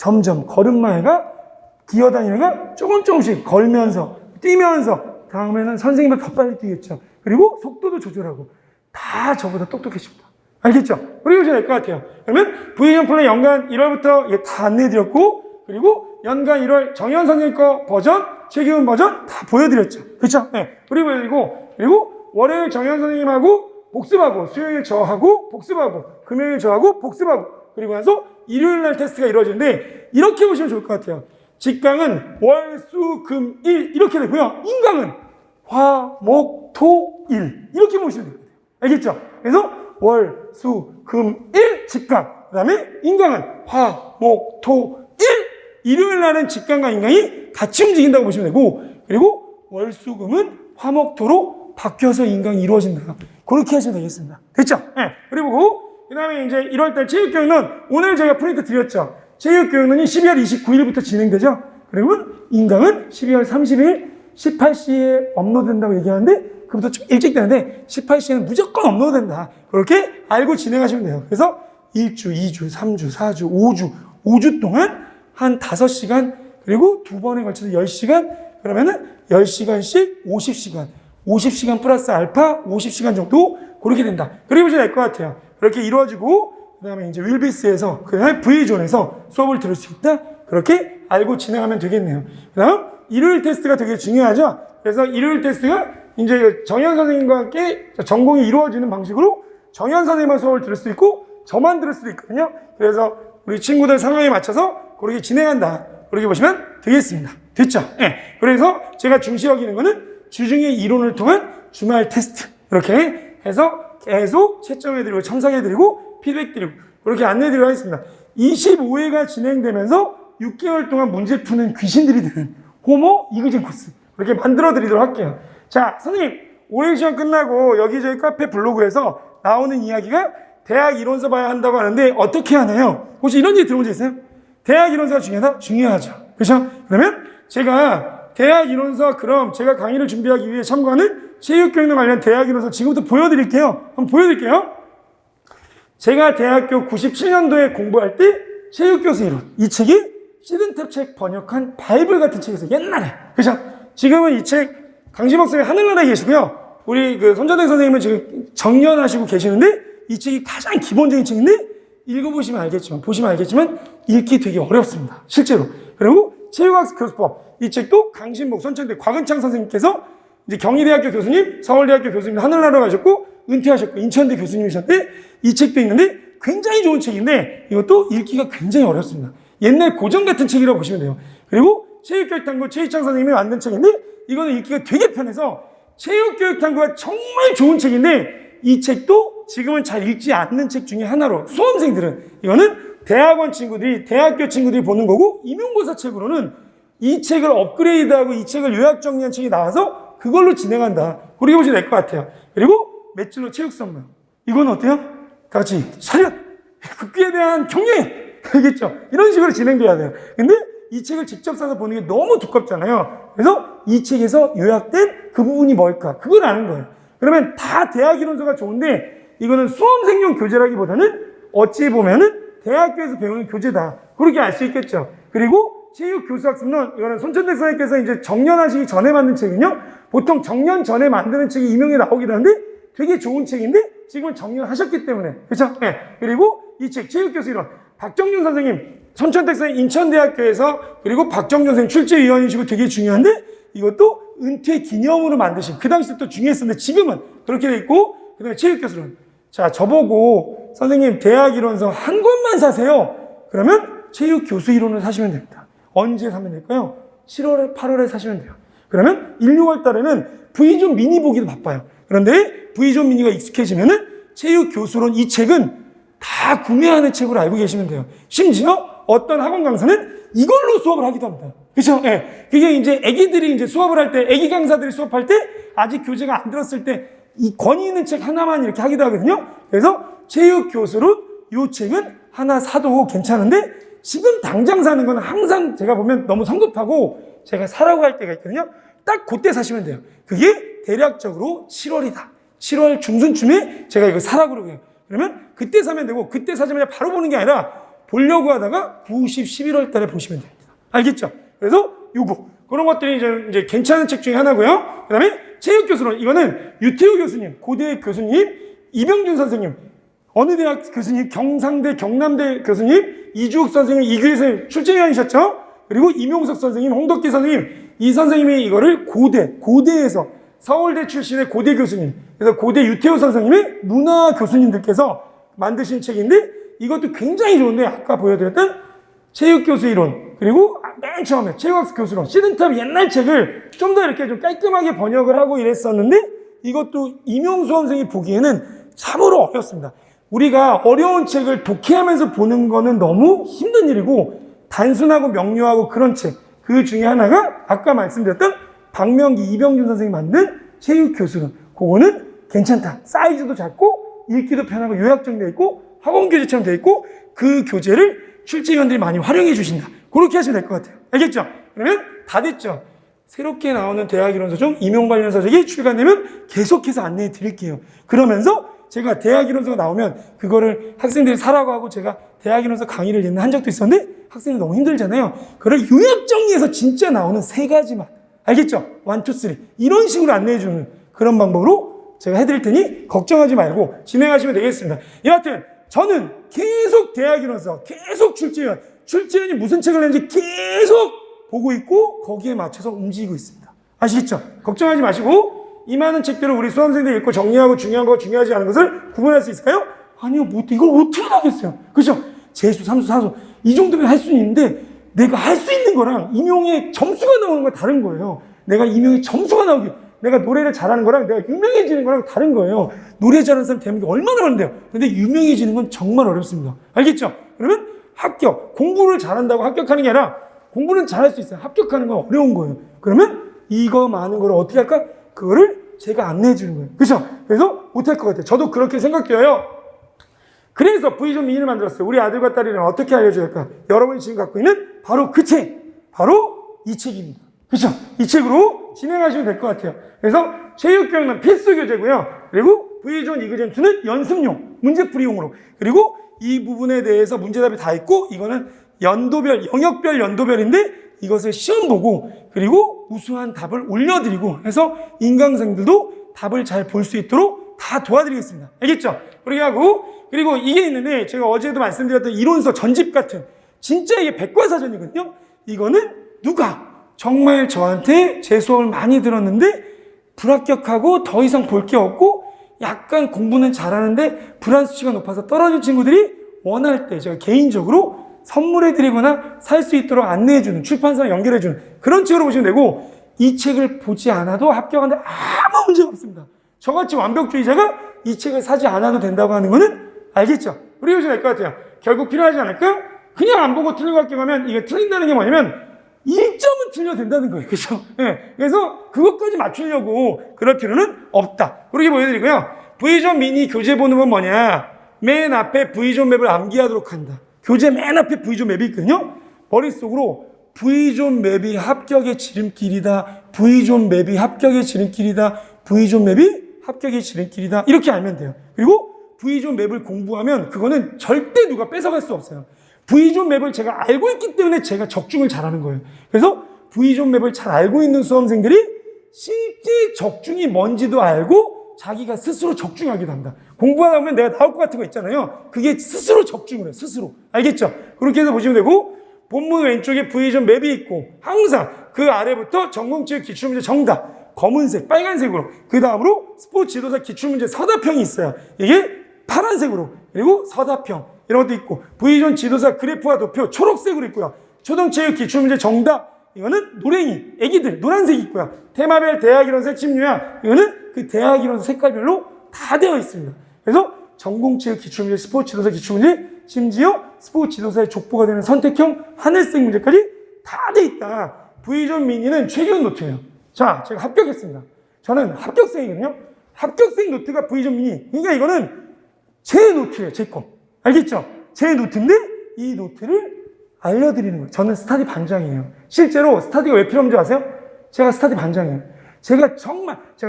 점점 걸음마가 기어다니는 거 조금씩 걸면서 뛰면서 다음에는 선생님보다 더 빨리 뛰겠죠. 그리고 속도도 조절하고 다 저보다 똑똑해집니다. 알겠죠? 그리고 이제 될 것 같아요. 그러면 V전 플랜 연간 1월부터 이게 다 안내해드렸고, 그리고 연간 1월 정현 선생님 거 버전, 최기훈 버전 다 보여드렸죠. 그렇죠? 네. 그리고 월요일 정현 선생님하고 복습하고, 수요일 저하고 복습하고, 금요일 저하고 복습하고, 그리고 나서 일요일 날 테스트가 이루어지는데, 이렇게 보시면 좋을 것 같아요. 직강은 월, 수, 금, 일 이렇게 되고요. 인강은 화, 목, 토, 일 이렇게 보시면 됩니다. 알겠죠? 그래서 월, 수, 금, 일 직강, 그 다음에 인강은 화, 목, 토, 일 일요일 날은 직강과 인강이 같이 움직인다고 보시면 되고, 그리고 월, 수, 금은 화, 목, 토로 바뀌어서 인강이 이루어진다. 그렇게 하시면 되겠습니다. 됐죠? 네. 그리고 그 다음에 이제 1월달 체육교육론 오늘 제가 프린트 드렸죠. 체육교육론이 12월 29일부터 진행되죠. 그리고 인강은 12월 30일 18시에 업로드된다고 얘기하는데 그보다 좀 일찍 되는데 18시에는 무조건 업로드된다. 그렇게 알고 진행하시면 돼요. 그래서 1주, 2주, 3주, 4주, 5주 동안 한 5시간 그리고 2번에 걸쳐서 10시간 그러면은 10시간씩 50시간 플러스 알파 50시간 정도 그렇게 된다. 그리고 이제 될 것 같아요. 그렇게 이루어지고 그 다음에 이제 윌비스에서 그 다음에 V존에서 수업을 들을 수 있다. 그렇게 알고 진행하면 되겠네요. 그 다음 일요일 테스트가 되게 중요하죠. 그래서 일요일 테스트가 이제 정현 선생님과 함께 전공이 이루어지는 방식으로 정현 선생님만 수업을 들을 수도 있고 저만 들을 수도 있거든요. 그래서 우리 친구들 상황에 맞춰서 그렇게 진행한다. 그렇게 보시면 되겠습니다. 됐죠? 네. 그래서 제가 중시 여기는 거는 주중에 이론을 통한 주말 테스트 이렇게 해서 계속 채점해드리고 첨삭해드리고 피드백드리고 그렇게 안내해드리도록 하겠습니다. 25회가 진행되면서 6개월 동안 문제 푸는 귀신들이 되는 호모 이그젠 코스 그렇게 만들어드리도록 할게요. 자, 선생님 올해 시험 끝나고 여기저기 카페 블로그에서 나오는 이야기가 대학 이론서 봐야 한다고 하는데 어떻게 하나요? 혹시 이런 얘기 들어본 적 있어요? 대학 이론서가 중요하다? 중요하죠. 그렇죠? 그러면 제가 대학 이론서 그럼 제가 강의를 준비하기 위해 참고하는 체육교육과 관련 대학 이론서 지금부터 보여드릴게요. 한번 보여드릴게요. 제가 대학교 97년도에 공부할 때 체육교수 이론 이 책이 시든탭 책 번역한 바이블 같은 책이었어요. 옛날에. 그렇죠? 지금은 이 책 강시복 선생님 하늘나라에 계시고요. 우리 그 손전등 선생님은 지금 정년하시고 계시는데 이 책이 가장 기본적인 책인데 읽어보시면 알겠지만 보시면 알겠지만 읽기 되게 어렵습니다. 실제로. 그리고 체육학습 교수법 이 책도 강신복 손천대 곽은창 선생님께서 이제 경희대학교 교수님, 서울대학교 교수님 하늘나라 가셨고 은퇴하셨고 인천대 교수님이셨는데 이 책도 있는데 굉장히 좋은 책인데 이것도 읽기가 굉장히 어렵습니다. 옛날 고전 같은 책이라고 보시면 돼요. 그리고 체육교육탐구 최희창 선생님이 만든 책인데 이거는 읽기가 되게 편해서 체육교육탐구가 정말 좋은 책인데 이 책도 지금은 잘 읽지 않는 책 중에 하나로 수험생들은 이거는 대학원 친구들이 대학교 친구들이 보는 거고 임용고사 책으로는 이 책을 업그레이드하고 이 책을 요약 정리한 책이 나와서 그걸로 진행한다. 그렇게 보시면 될 것 같아요. 그리고 맷질로 체육선물 이건 어때요? 다 같이 차렷! 국기에 대한 경례! 알겠죠? 이런 식으로 진행돼야 돼요. 근데 이 책을 직접 사서 보는 게 너무 두껍잖아요. 그래서 이 책에서 요약된 그 부분이 뭘까? 그걸 아는 거예요. 그러면 다 대학 이론서가 좋은데 이거는 수험생용 교재라기보다는 어찌 보면은 대학교에서 배우는 교재다. 그렇게 알 수 있겠죠. 그리고 체육교수학습론 이거는 손천대 선생님께서 이제 정년하시기 전에 만든 책은요. 보통 정년 전에 만드는 책이 임용에 나오기도 하는데 되게 좋은 책인데 지금은 정년하셨기 때문에 그렇죠? 네. 그리고 이 책 체육교수 이론 박정준 선생님 손천대 선생님 인천대학교에서 그리고 박정준 선생님 출제위원이시고 되게 중요한데 이것도 은퇴 기념으로 만드신 그 당시 또 중요했었는데 지금은 그렇게 돼 있고 그 다음에 체육교수론 자 저보고 선생님 대학 이론서 한 권만 사세요. 그러면 체육교수 이론을 사시면 됩니다. 언제 사면 될까요? 7월에 8월에 사시면 돼요. 그러면 1, 6월 달에는 V존 미니 보기도 바빠요. 그런데 V존 미니가 익숙해지면은 체육교수론 이 책은 다 구매하는 책으로 알고 계시면 돼요. 심지어 어떤 학원 강사는 이걸로 수업을 하기도 합니다. 그렇죠? 예. 그게 이제 애기들이 이제 수업을 할 때, 애기 강사들이 수업할 때 아직 교재가 안 들었을 때 이 권위 있는 책 하나만 이렇게 하기도 하거든요. 그래서 체육교수론 이 책은 하나 사도 괜찮은데 지금 당장 사는 건 항상 제가 보면 너무 성급하고 제가 사라고 할 때가 있거든요. 딱 그때 사시면 돼요. 그게 대략적으로 7월이다. 7월 중순쯤에 제가 이거 사라고 그러고요. 그러면 그때 사면 되고 그때 사자마자 바로 보는 게 아니라 보려고 하다가 90, 11월 달에 보시면 됩니다. 알겠죠? 그래서 요거 그런 것들이 이제 괜찮은 책 중에 하나고요. 그 다음에 체육교수론, 이거는 유태우 교수님, 고대 교수님, 이병준 선생님, 어느 대학 교수님, 경상대, 경남대 교수님, 이주욱 선생님, 이규희 선생님 출제위원이셨죠? 그리고 임용석 선생님, 홍덕기 선생님, 이 선생님이 이거를 고대에서 서울대 출신의 고대 교수님, 그래서 고대 유태우 선생님의 문화 교수님들께서 만드신 책인데, 이것도 굉장히 좋은데, 아까 보여드렸던 체육교수 이론, 그리고 맨 처음에 체육학습 교수론, 시든탑 옛날 책을 좀 더 이렇게 좀 깔끔하게 번역을 하고 이랬었는데, 이것도 임용수 선생이 보기에는 참으로 어렵습니다. 우리가 어려운 책을 독해하면서 보는 거는 너무 힘든 일이고, 단순하고 명료하고 그런 책, 그 중에 하나가 아까 말씀드렸던 박명기, 이병준 선생이 만든 체육교수론. 그거는 괜찮다. 사이즈도 작고 읽기도 편하고 요약정 되어 있고 학원 교재처럼 되어 있고, 그 교재를 출제위원들이 많이 활용해 주신다. 그렇게 하시면 될 것 같아요. 알겠죠? 그러면 다 됐죠? 새롭게 나오는 대학이론서적, 임용관련서적이 출간되면 계속해서 안내해 드릴게요. 그러면서 제가 대학이론서가 나오면 그거를 학생들이 사라고 하고 제가 대학이론서 강의를 옛날에 한 적도 있었는데, 학생이 너무 힘들잖아요. 그걸 요약 정리해서 진짜 나오는 3가지만. 알겠죠? 1, 2, 3. 이런 식으로 안내해주는 그런 방법으로 제가 해드릴 테니 걱정하지 말고 진행하시면 되겠습니다. 여하튼 저는 계속 대학이론서, 계속 출제위원이 무슨 책을 냈는지 계속 보고 있고 거기에 맞춰서 움직이고 있습니다. 아시겠죠? 걱정하지 마시고 이 많은 책들을 우리 수험생들이 읽고 정리하고 중요한 거, 중요하지 않은 것을 구분할 수 있을까요? 아니요, 이걸 어떻게 하겠어요? 그죠? 재수, 삼수, 사수 이 정도면 할 수는 있는데, 내가 할 수 있는 거랑 임용의 점수가 나오는 건 다른 거예요. 내가 임용의 점수가 나오기, 내가 노래를 잘하는 거랑 내가 유명해지는 거랑 다른 거예요. 노래 잘하는 사람 대한민국에 얼마나 많은데요. 근데 유명해지는 건 정말 어렵습니다. 알겠죠? 그러면 합격, 공부를 잘한다고 합격하는 게 아니라 공부는 잘할 수 있어요. 합격하는 건 어려운 거예요. 그러면 이거 많은 걸 어떻게 할까? 그거를 제가 안내해 주는 거예요. 그렇죠? 그래서 못할 것 같아요. 저도 그렇게 생각돼요. 그래서 V존 미니를 만들었어요. 우리 아들과 딸이는 어떻게 알려줘야 할까? 여러분이 지금 갖고 있는 바로 그 책, 바로 이 책입니다. 그렇죠? 이 책으로 진행하시면 될 것 같아요. 그래서 체육교육은 필수 교재고요. 그리고 V존 이그젠2는 연습용, 문제풀이용으로. 그리고 이 부분에 대해서 문제답이 다 있고, 이거는 연도별, 영역별 연도별인데 이것을 시험 보고, 그리고 우수한 답을 올려드리고 해서 인강생들도 답을 잘 볼 수 있도록 다 도와드리겠습니다. 알겠죠? 그렇게 하고, 그리고 이게 있는데 제가 어제도 말씀드렸던 이론서 전집 같은, 진짜 이게 백과사전이거든요. 이거는 누가 정말 저한테 제 수업을 많이 들었는데 불합격하고 더 이상 볼 게 없고 약간 공부는 잘하는데 불안수치가 높아서 떨어진 친구들이 원할 때 제가 개인적으로 선물해드리거나 살 수 있도록 안내해주는, 출판사랑 연결해주는 그런 책으로 보시면 되고, 이 책을 보지 않아도 합격하는데 아무 문제가 없습니다. 저같이 완벽주의자가 이 책을 사지 않아도 된다고 하는 거는 알겠죠? 우리 요즘 알 것 같아요. 결국 필요하지 않을까? 그냥 안 보고 틀리고 합격하면 이게 틀린다는 게 뭐냐면 1점은 틀려도 된다는 거예요. 그죠? 네. 그래서 그것까지 맞추려고 그럴 필요는 없다. 그렇게 보여드리고요. V존 미니 교재 보는 건 뭐냐? 맨 앞에 V존 맵을 암기하도록 한다. 교재 맨 앞에 V존 맵이 있거든요. 머릿속으로 V존 맵이 합격의 지름길이다. V존 맵이 합격의 지름길이다. V존 맵이 합격의 지름길이다. 이렇게 알면 돼요. 그리고 V존 맵을 공부하면 그거는 절대 누가 뺏어갈 수 없어요. V존 맵을 제가 알고 있기 때문에 제가 적중을 잘하는 거예요. 그래서 V존 맵을 잘 알고 있는 수험생들이 실제 적중이 뭔지도 알고 자기가 스스로 적중하기도 합니다. 공부하다 보면 내가 나올 것 같은 거 있잖아요. 그게 스스로 적중을 해요. 스스로. 알겠죠? 그렇게 해서 보시면 되고, 본문 왼쪽에 V존 맵이 있고 항상 그 아래부터 전공체육 기출문제 정답 검은색, 빨간색으로, 그 다음으로 스포츠 지도사 기출문제 서답형이 있어요. 이게 파란색으로, 그리고 서답형 이런 것도 있고, V존 지도사 그래프와 도표 초록색으로 있고요. 초등체육 기출문제 정답, 이거는 노랭이, 애기들 노란색이 있고요. 테마별 대학이론서 핵심 요약, 이거는 그 대학이론서 색깔별로 다 되어 있습니다. 그래서 전공체육 기출문제, 스포츠 지도사 기출문제, 심지어 스포츠 지도사의 족보가 되는 선택형 하늘색 문제까지 다 돼 있다. V존 미니는 최근 노트예요. 자, 제가 합격했습니다. 저는 합격생이거든요. 합격생 노트가 V존 미니. 그러니까 이거는 제 노트예요. 제 거. 알겠죠? 제 노트인데 이 노트를 알려드리는 거예요. 저는 스타디 반장이에요. 실제로 스타디가 왜 필요한지 아세요? 제가 스타디 반장이에요. 제가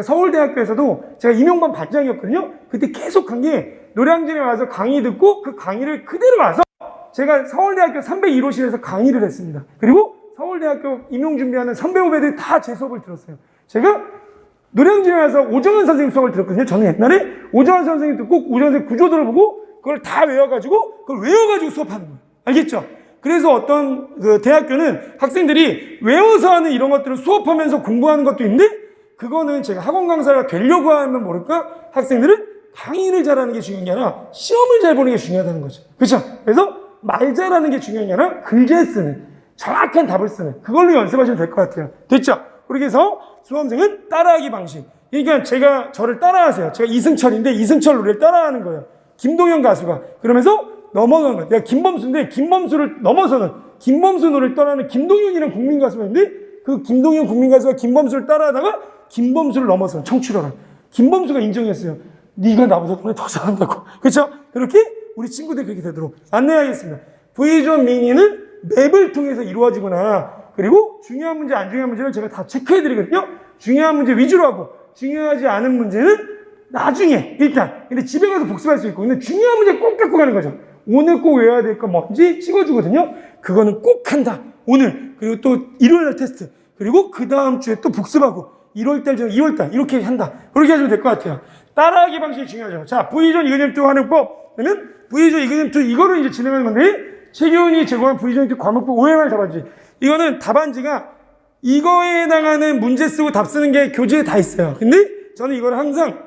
서울대학교에서도 제가 임용반 반장이었거든요. 그때 계속 한 게 노량진에 와서 강의 듣고 그 강의를 그대로 와서 제가 서울대학교 301호실에서 강의를 했습니다. 그리고 서울대학교 임용 준비하는 선배 후배들이 다 제 수업을 들었어요. 제가 노량진에 와서 오정환 선생님 수업을 들었거든요. 저는 옛날에 오정환 선생님 듣고 오정환 선생님 구조도를 보고 그걸 다 외워가지고 수업하는 거예요. 알겠죠? 그래서 어떤 그 대학교는 학생들이 외워서 하는 이런 것들을 수업하면서 공부하는 것도 있는데, 그거는 제가 학원 강사가 되려고 하면 모를까 학생들은 강의를 잘하는 게 중요한 게 아니라 시험을 잘 보는 게 중요하다는 거죠. 그렇죠? 그래서 말 잘하는 게 중요한 게 아니라 글 잘 쓰는, 정확한 답을 쓰는, 그걸로 연습하시면 될 것 같아요. 됐죠? 그렇게 해서 수험생은 따라하기 방식. 그러니까 제가 저를 따라하세요. 제가 이승철인데 이승철 노래를 따라하는 거예요. 김동현 가수가. 그러면서 넘어가는 거예요. 내가 김범수인데 김범수를 넘어서는, 김범수 노래를 따라하는 김동현이라는 국민 가수가 있는데, 그 김동현 국민 가수가 김범수를 따라하다가 김범수를 넘어서는 청출어라. 김범수가 인정했어요. 네가 나보다 노래 더 잘한다고. 그렇죠? 그렇게 우리 친구들이 그렇게 되도록 안내하겠습니다. V존 미니는 맵을 통해서 이루어지거나, 그리고 중요한 문제, 안 중요한 문제를 제가 다 체크해드리거든요. 중요한 문제 위주로 하고, 중요하지 않은 문제는 나중에, 일단. 근데 집에 가서 복습할 수 있고, 근데 중요한 문제 꼭 갖고 가는 거죠. 오늘 꼭 외워야 될 거 뭔지 찍어주거든요. 그거는 꼭 한다. 오늘. 그리고 또 일요일날 테스트. 그리고 그 다음 주에 또 복습하고, 1월달, 2월달, 이렇게 한다. 그렇게 하시면 될 것 같아요. 따라하기 방식이 중요하죠. 자, V존 이그램2 하는 법. 그러면 V존 이그램2 이거를 이제 진행하는 건데, 최기훈이 제공한 V존 과목부 OMR 답안지. 이거는 답안지가 이거에 해당하는 문제 쓰고 답 쓰는 게 교재에 다 있어요. 근데 저는 이걸 항상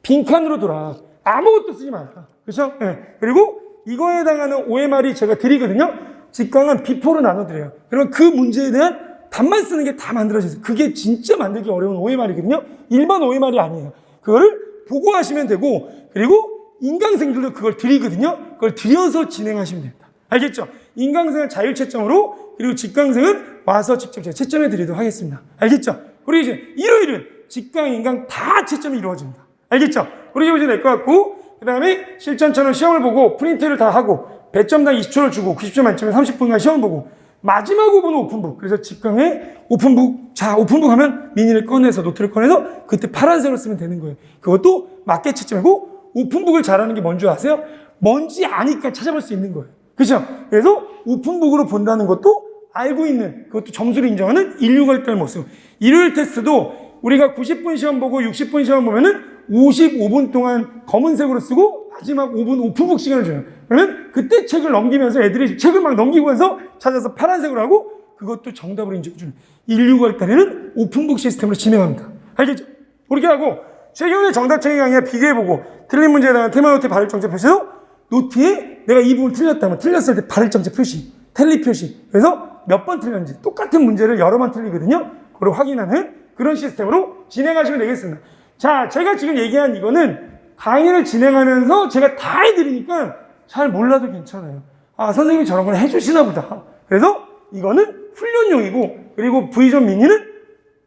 빈칸으로 돌아. 아무것도 쓰지 말라. 그렇죠? 네. 그리고 이거에 해당하는 OMR이 제가 드리거든요. 직강은 비포로 나눠드려요. 그러면 그 문제에 대한 답만 쓰는 게 다 만들어져요. 그게 진짜 만들기 어려운 OMR이거든요. 일반 OMR이 아니에요. 그거를 보고 하시면 되고, 그리고 인강생들도 그걸 드리거든요. 그걸 드려서 진행하시면 됩니다. 알겠죠? 인강생은 자율채점으로, 그리고 직강생은 와서 직접 제가 채점해 드리도록 하겠습니다. 알겠죠? 그리고 이제 일요일은 직강, 인강 다 채점이 이루어집니다. 알겠죠? 그렇게 보시면 될 것 같고, 그 다음에 실전처럼 시험을 보고 프린트를 다 하고 배점당 20초를 주고 90점 만점에 30분간 시험 보고 마지막 5분은 오픈북. 그래서 직강에 오픈북, 자, 오픈북 하면 미니를 꺼내서, 노트를 꺼내서 그때 파란색으로 쓰면 되는 거예요. 그것도 맞게 채점하고, 오픈북을 잘하는 게 뭔지 아세요? 뭔지 아니까 찾아볼 수 있는 거예요. 그렇죠? 그래서 오픈북으로 본다는 것도 알고 있는, 그것도 점수를 인정하는 인류갈등을 모습. 일요일 테스트도 우리가 90분 시험 보고 60분 시험 보면은 55분 동안 검은색으로 쓰고 마지막 5분 오픈북 시간을 줘요. 그러면 그때 책을 넘기면서 애들이 책을 막 넘기면서 찾아서 파란색으로 하고, 그것도 정답으로 인정해주는 인류갈등에는 오픈북 시스템으로 진행합니다. 알겠죠? 그렇게 하고, 최근에 정답책의 강의에 비교해보고 틀린 문제에 대한 테마노트에 발을정책 표시도, 노트에 내가 이 부분 틀렸다면 틀렸을 때 발을정책 표시, 텔리 표시. 그래서 몇 번 틀렸는지, 똑같은 문제를 여러 번 틀리거든요. 그걸 확인하는 그런 시스템으로 진행하시면 되겠습니다. 자, 제가 지금 얘기한 이거는 강의를 진행하면서 제가 다 해드리니까 잘 몰라도 괜찮아요. 아, 선생님이 저런 걸 해주시나 보다. 그래서 이거는 훈련용이고, 그리고 V존 미니는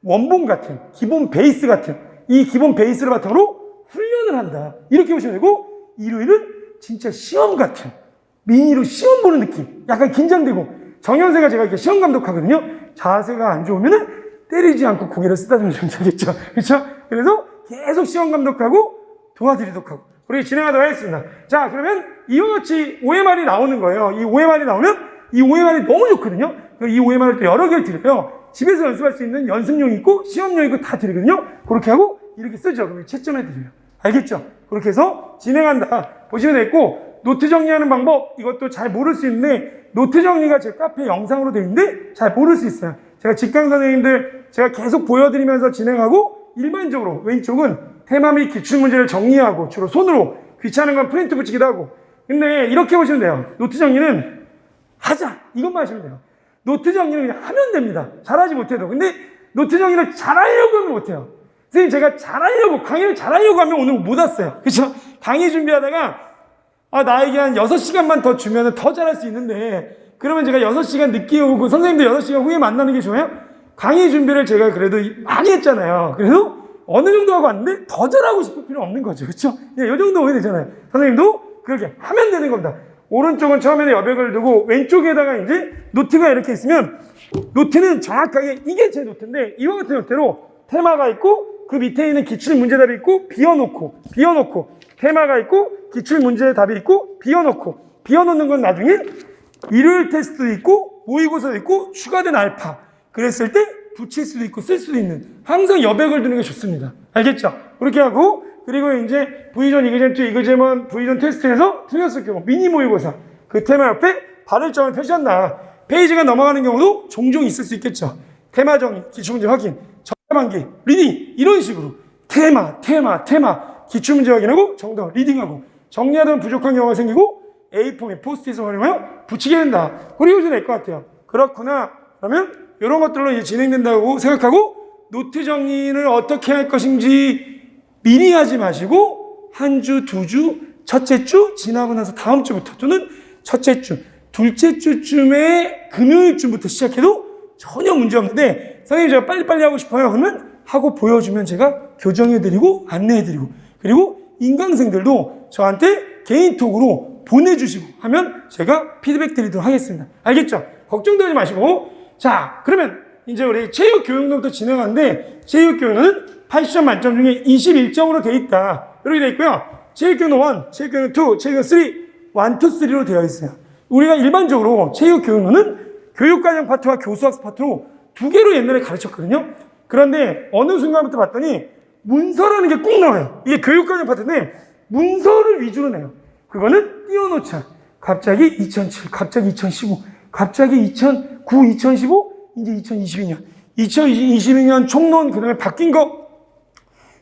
원본 같은, 기본 베이스 같은, 이 기본 베이스를 바탕으로 훈련을 한다. 이렇게 보시면 되고, 일요일은 진짜 시험 같은, 미니로 시험 보는 느낌. 약간 긴장되고, 정현세가 제가 이렇게 시험 감독하거든요. 자세가 안 좋으면은 때리지 않고 고개를 쓰다듬으면 좀 되겠죠. 그렇죠? 그래서 계속 시험 감독하고 도와드리도록 하고, 그렇게 진행하도록 하겠습니다. 자, 그러면 이와 같이 OMR이 나오는 거예요. 이 OMR이 나오면 이 OMR이 너무 좋거든요. 이 OMR을 또 여러 개를 드려요. 집에서 연습할 수 있는 연습용 있고 시험용 있고 다 드리거든요. 그렇게 하고 이렇게 쓰죠. 그럼 채점해 드려요. 알겠죠? 그렇게 해서 진행한다. 보시면 되겠고, 노트 정리하는 방법, 이것도 잘 모를 수 있는데, 노트 정리가 제 카페 영상으로 되어 있는데 잘 모를 수 있어요. 제가 직강 선생님들 제가 계속 보여드리면서 진행하고, 일반적으로 왼쪽은 테마 및 기출문제를 정리하고, 주로 손으로, 귀찮은 건 프린트 붙이기도 하고. 근데 이렇게 보시면 돼요. 노트 정리는 하자, 이것만 하시면 돼요. 노트 정리는 그냥 하면 됩니다. 잘하지 못해도. 근데 노트 정리를 잘하려고 하면 못해요. 선생님, 제가 잘하려고, 강의를 잘하려고 하면 오늘 못 왔어요. 그렇죠? 강의 준비하다가 나에게 한 6시간만 더 주면 더 잘할 수 있는데, 그러면 제가 6시간 늦게 오고 선생님도 6시간 후에 만나는 게 좋아요? 강의 준비를 제가 그래도 많이 했잖아요. 그래서 어느 정도 하고 왔는데 더 잘하고 싶을 필요는 없는 거죠. 그렇죠? 이 정도 오게 되잖아요. 선생님도 그렇게 하면 되는 겁니다. 오른쪽은 처음에는 여백을 두고, 왼쪽에다가 이제 노트가 이렇게 있으면, 노트는 정확하게 이게 제 노트인데, 이와 같은 형태로 테마가 있고, 그 밑에 있는 기출 문제답이 있고, 비워놓고, 테마가 있고, 기출 문제답이 있고, 비워놓고, 비워놓는 건 나중에 일요일 테스트도 있고 모의고사도 있고 추가된 알파 그랬을 때 붙일 수도 있고 쓸 수도 있는 항상 여백을 두는 게 좋습니다. 알겠죠? 그렇게 하고 그리고 이제 V전, 이그젠 2, 이그젠 1, V전 테스트에서 틀렸을 경우 미니 모의고사 그 테마 옆에 발을점을 표시한다. 페이지가 넘어가는 경우도 종종 있을 수 있겠죠. 테마 정리, 기출문제 확인, 정답 암기, 리딩 이런 식으로 테마, 기출문제 확인하고 정답 리딩하고 정리하던 부족한 경우가 생기고 A4에 포스트잇을 활용하여 붙이게 된다. 그리고 이제 될 것 같아요. 그렇구나. 그러면 이런 것들로 이제 진행된다고 생각하고 노트 정리를 어떻게 할 것인지 미리 하지 마시고 한 주, 두 주, 첫째 주 지나고 나서 다음 주부터 또는 첫째 주, 둘째 주쯤에 금요일쯤부터 시작해도 전혀 문제 없는데 선생님 제가 빨리빨리 하고 싶어요. 그러면 하고 보여주면 제가 교정해드리고 안내해드리고 그리고 인강생들도 저한테 개인톡으로 보내주시고 하면 제가 피드백 드리도록 하겠습니다. 알겠죠? 걱정도 하지 마시고 자 그러면 이제 우리 체육교육론부터 진행하는데 체육교육은 80점 만점 중에 21점으로 되어 있다. 이렇게 되어 있고요. 체육교육론 1, 체육교육론 2, 체육교육론 3, 1, 2, 3로 되어 있어요. 우리가 일반적으로 체육교육론은 교육과정 파트와 교수학습 파트로 두 개로 옛날에 가르쳤거든요. 그런데 어느 순간부터 봤더니 문서라는 게 꼭 나와요. 이게 교육과정 파트인데 문서를 위주로 내요. 그거는 띄워놓자. 갑자기 2007, 갑자기 2015, 갑자기 2009, 2015, 이제 2022년. 2022년 총론, 그 다음에 바뀐 거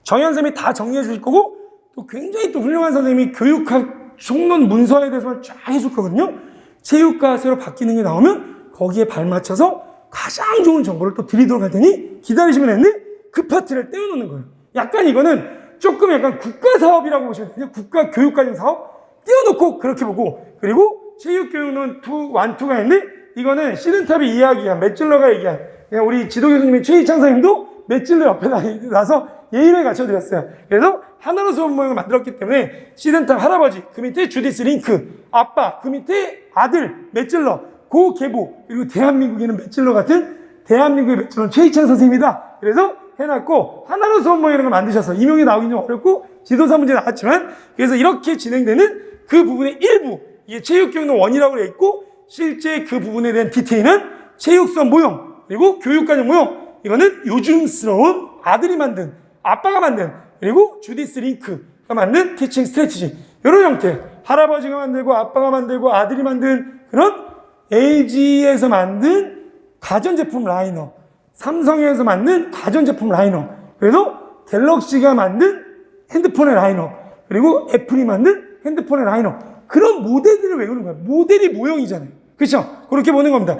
정현 선생님이 다 정리해 줄 거고 또 굉장히 또 훌륭한 선생님이 교육학 총론 문서에 대해서만 쫙 해줄 거거든요. 체육과 새로 바뀌는 게 나오면 거기에 발맞춰서 가장 좋은 정보를 또 드리도록 할 테니 기다리시면 되는데 그 파트를 떼어놓는 거예요. 약간 이거는 조금 약간 국가사업이라고 보시면 돼요. 국가 교육과정 사업 띄워놓고 그렇게 보고 그리고 체육교육론 2, 1, 2가 있는데 이거는 시든탑이 이야기한 메찔러가 얘기한 그냥 우리 지도 교수님이 최희창 선생님도 메찔러 옆에 나서 예의를 갖춰드렸어요. 그래서 하나로 수업 모형을 만들었기 때문에 시든탑 할아버지 그 밑에 주디스 링크 아빠 그 밑에 아들 메찔러 고 계보 그리고 대한민국에는 메찔러 같은 대한민국의 메찔러는 최희창 선생님이다. 그래서 해놨고 하나로 수업 모형을 만드셔서 임용이 나오긴 좀 어렵고 지도사 문제 나왔지만 그래서 이렇게 진행되는 그 부분의 일부 이게 체육교육론 1이라고 되어 있고 실제 그 부분에 대한 디테일은 체육수업 모형 그리고 교육과정 모형 이거는 요즘스러운 아들이 만든 아빠가 만든 그리고 주디스 링크가 만든 티칭 스트래티지 이런 형태 할아버지가 만들고 아빠가 만들고 아들이 만든 그런 LG에서 만든 가전제품 라인업 삼성에서 만든 가전제품 라인업 그래서 갤럭시가 만든 핸드폰의 라인업 그리고 애플이 만든 핸드폰의 라인업 그런 모델들을 외우는 거예요. 모델이 모형이잖아요. 그렇죠? 그렇게 보는 겁니다.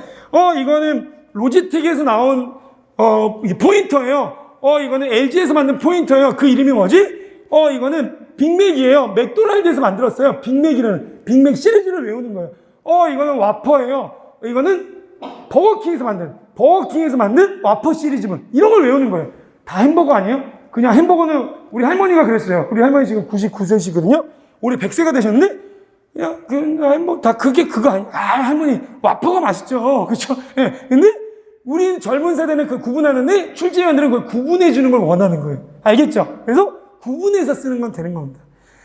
이거는 로지텍에서 나온 포인터예요. 이거는 LG에서 만든 포인터예요. 그 이름이 뭐지? 이거는 빅맥이에요. 맥도날드에서 만들었어요. 빅맥이라는 빅맥 시리즈를 외우는 거예요. 이거는 와퍼예요. 이거는 버거킹에서 만든 와퍼 시리즈물 이런 걸 외우는 거예요. 다 햄버거 아니에요? 그냥 햄버거는 우리 할머니가 그랬어요. 우리 할머니 지금 99세시거든요. 올해 100세가 되셨는데 그냥 햄버거 다 그게 그거 아니야. 할머니 와퍼가 맛있죠. 그렇죠? 예. 근데 우리 젊은 세대는 그 구분하는데 출제위원들은 그걸 구분해 주는 걸 원하는 거예요. 알겠죠? 그래서 구분해서 쓰는 건 되는 겁니다.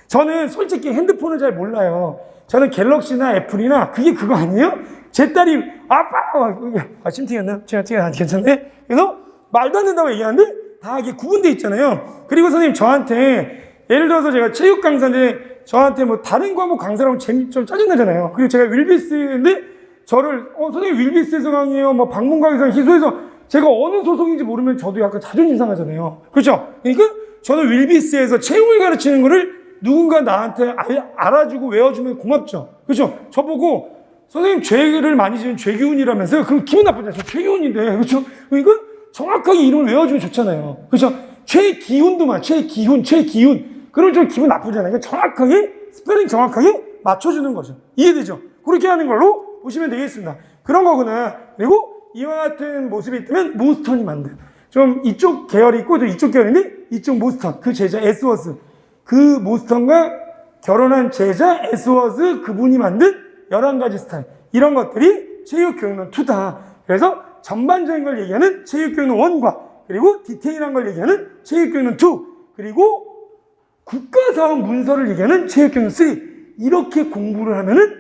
저는 솔직히 핸드폰을 잘 몰라요. 저는 갤럭시나 애플이나 그게 그거 아니에요? 제 딸이 아빠 침튀겼나? 제가 괜찮네? 그래서 말도 안 된다고 얘기하는데 다 이게 구분돼 있잖아요. 그리고 선생님 저한테 예를 들어서 제가 체육 강사인데 저한테 뭐 다른 과목 강사라면 좀 짜증나잖아요. 그리고 제가 윌비스인데 저를 선생님 윌비스에서 강의해요. 뭐 방문가에서 희소해서 제가 어느 소속인지 모르면 저도 약간 자존심 상하잖아요. 그렇죠? 그러니까 저는 윌비스에서 체육을 가르치는 거를 누군가 나한테 알아주고 외워주면 고맙죠. 그렇죠? 저보고 선생님 죄를 많이 지은 죄기훈이라면서요. 그럼 기분 나쁘잖아요. 저 최기훈인데. 그렇죠? 그러니까 정확하게 이름을 외워주면 좋잖아요. 그렇죠? 최기훈도 최기훈. 그러면 좀 기분 나쁘잖아요. 그러니까 정확하게 스펠링 정확하게 맞춰주는 거죠. 이해되죠? 그렇게 하는 걸로 보시면 되겠습니다. 그런 거구나. 그리고 이와 같은 모습이 있다면 모스턴이 만든 좀 이쪽 계열이 있고 또 이쪽 계열인데 이쪽 모스턴 그 제자 에스워스 그 모스턴과 결혼한 제자 에스워스 그분이 만든 11가지 스타일 이런 것들이 체육교육론 2다. 그래서 전반적인 걸 얘기하는 체육교육론 1과 그리고 디테일한 걸 얘기하는 체육교육론 2 그리고 국가사업 문서를 얘기하는 체육교육론 3 이렇게 공부를 하면은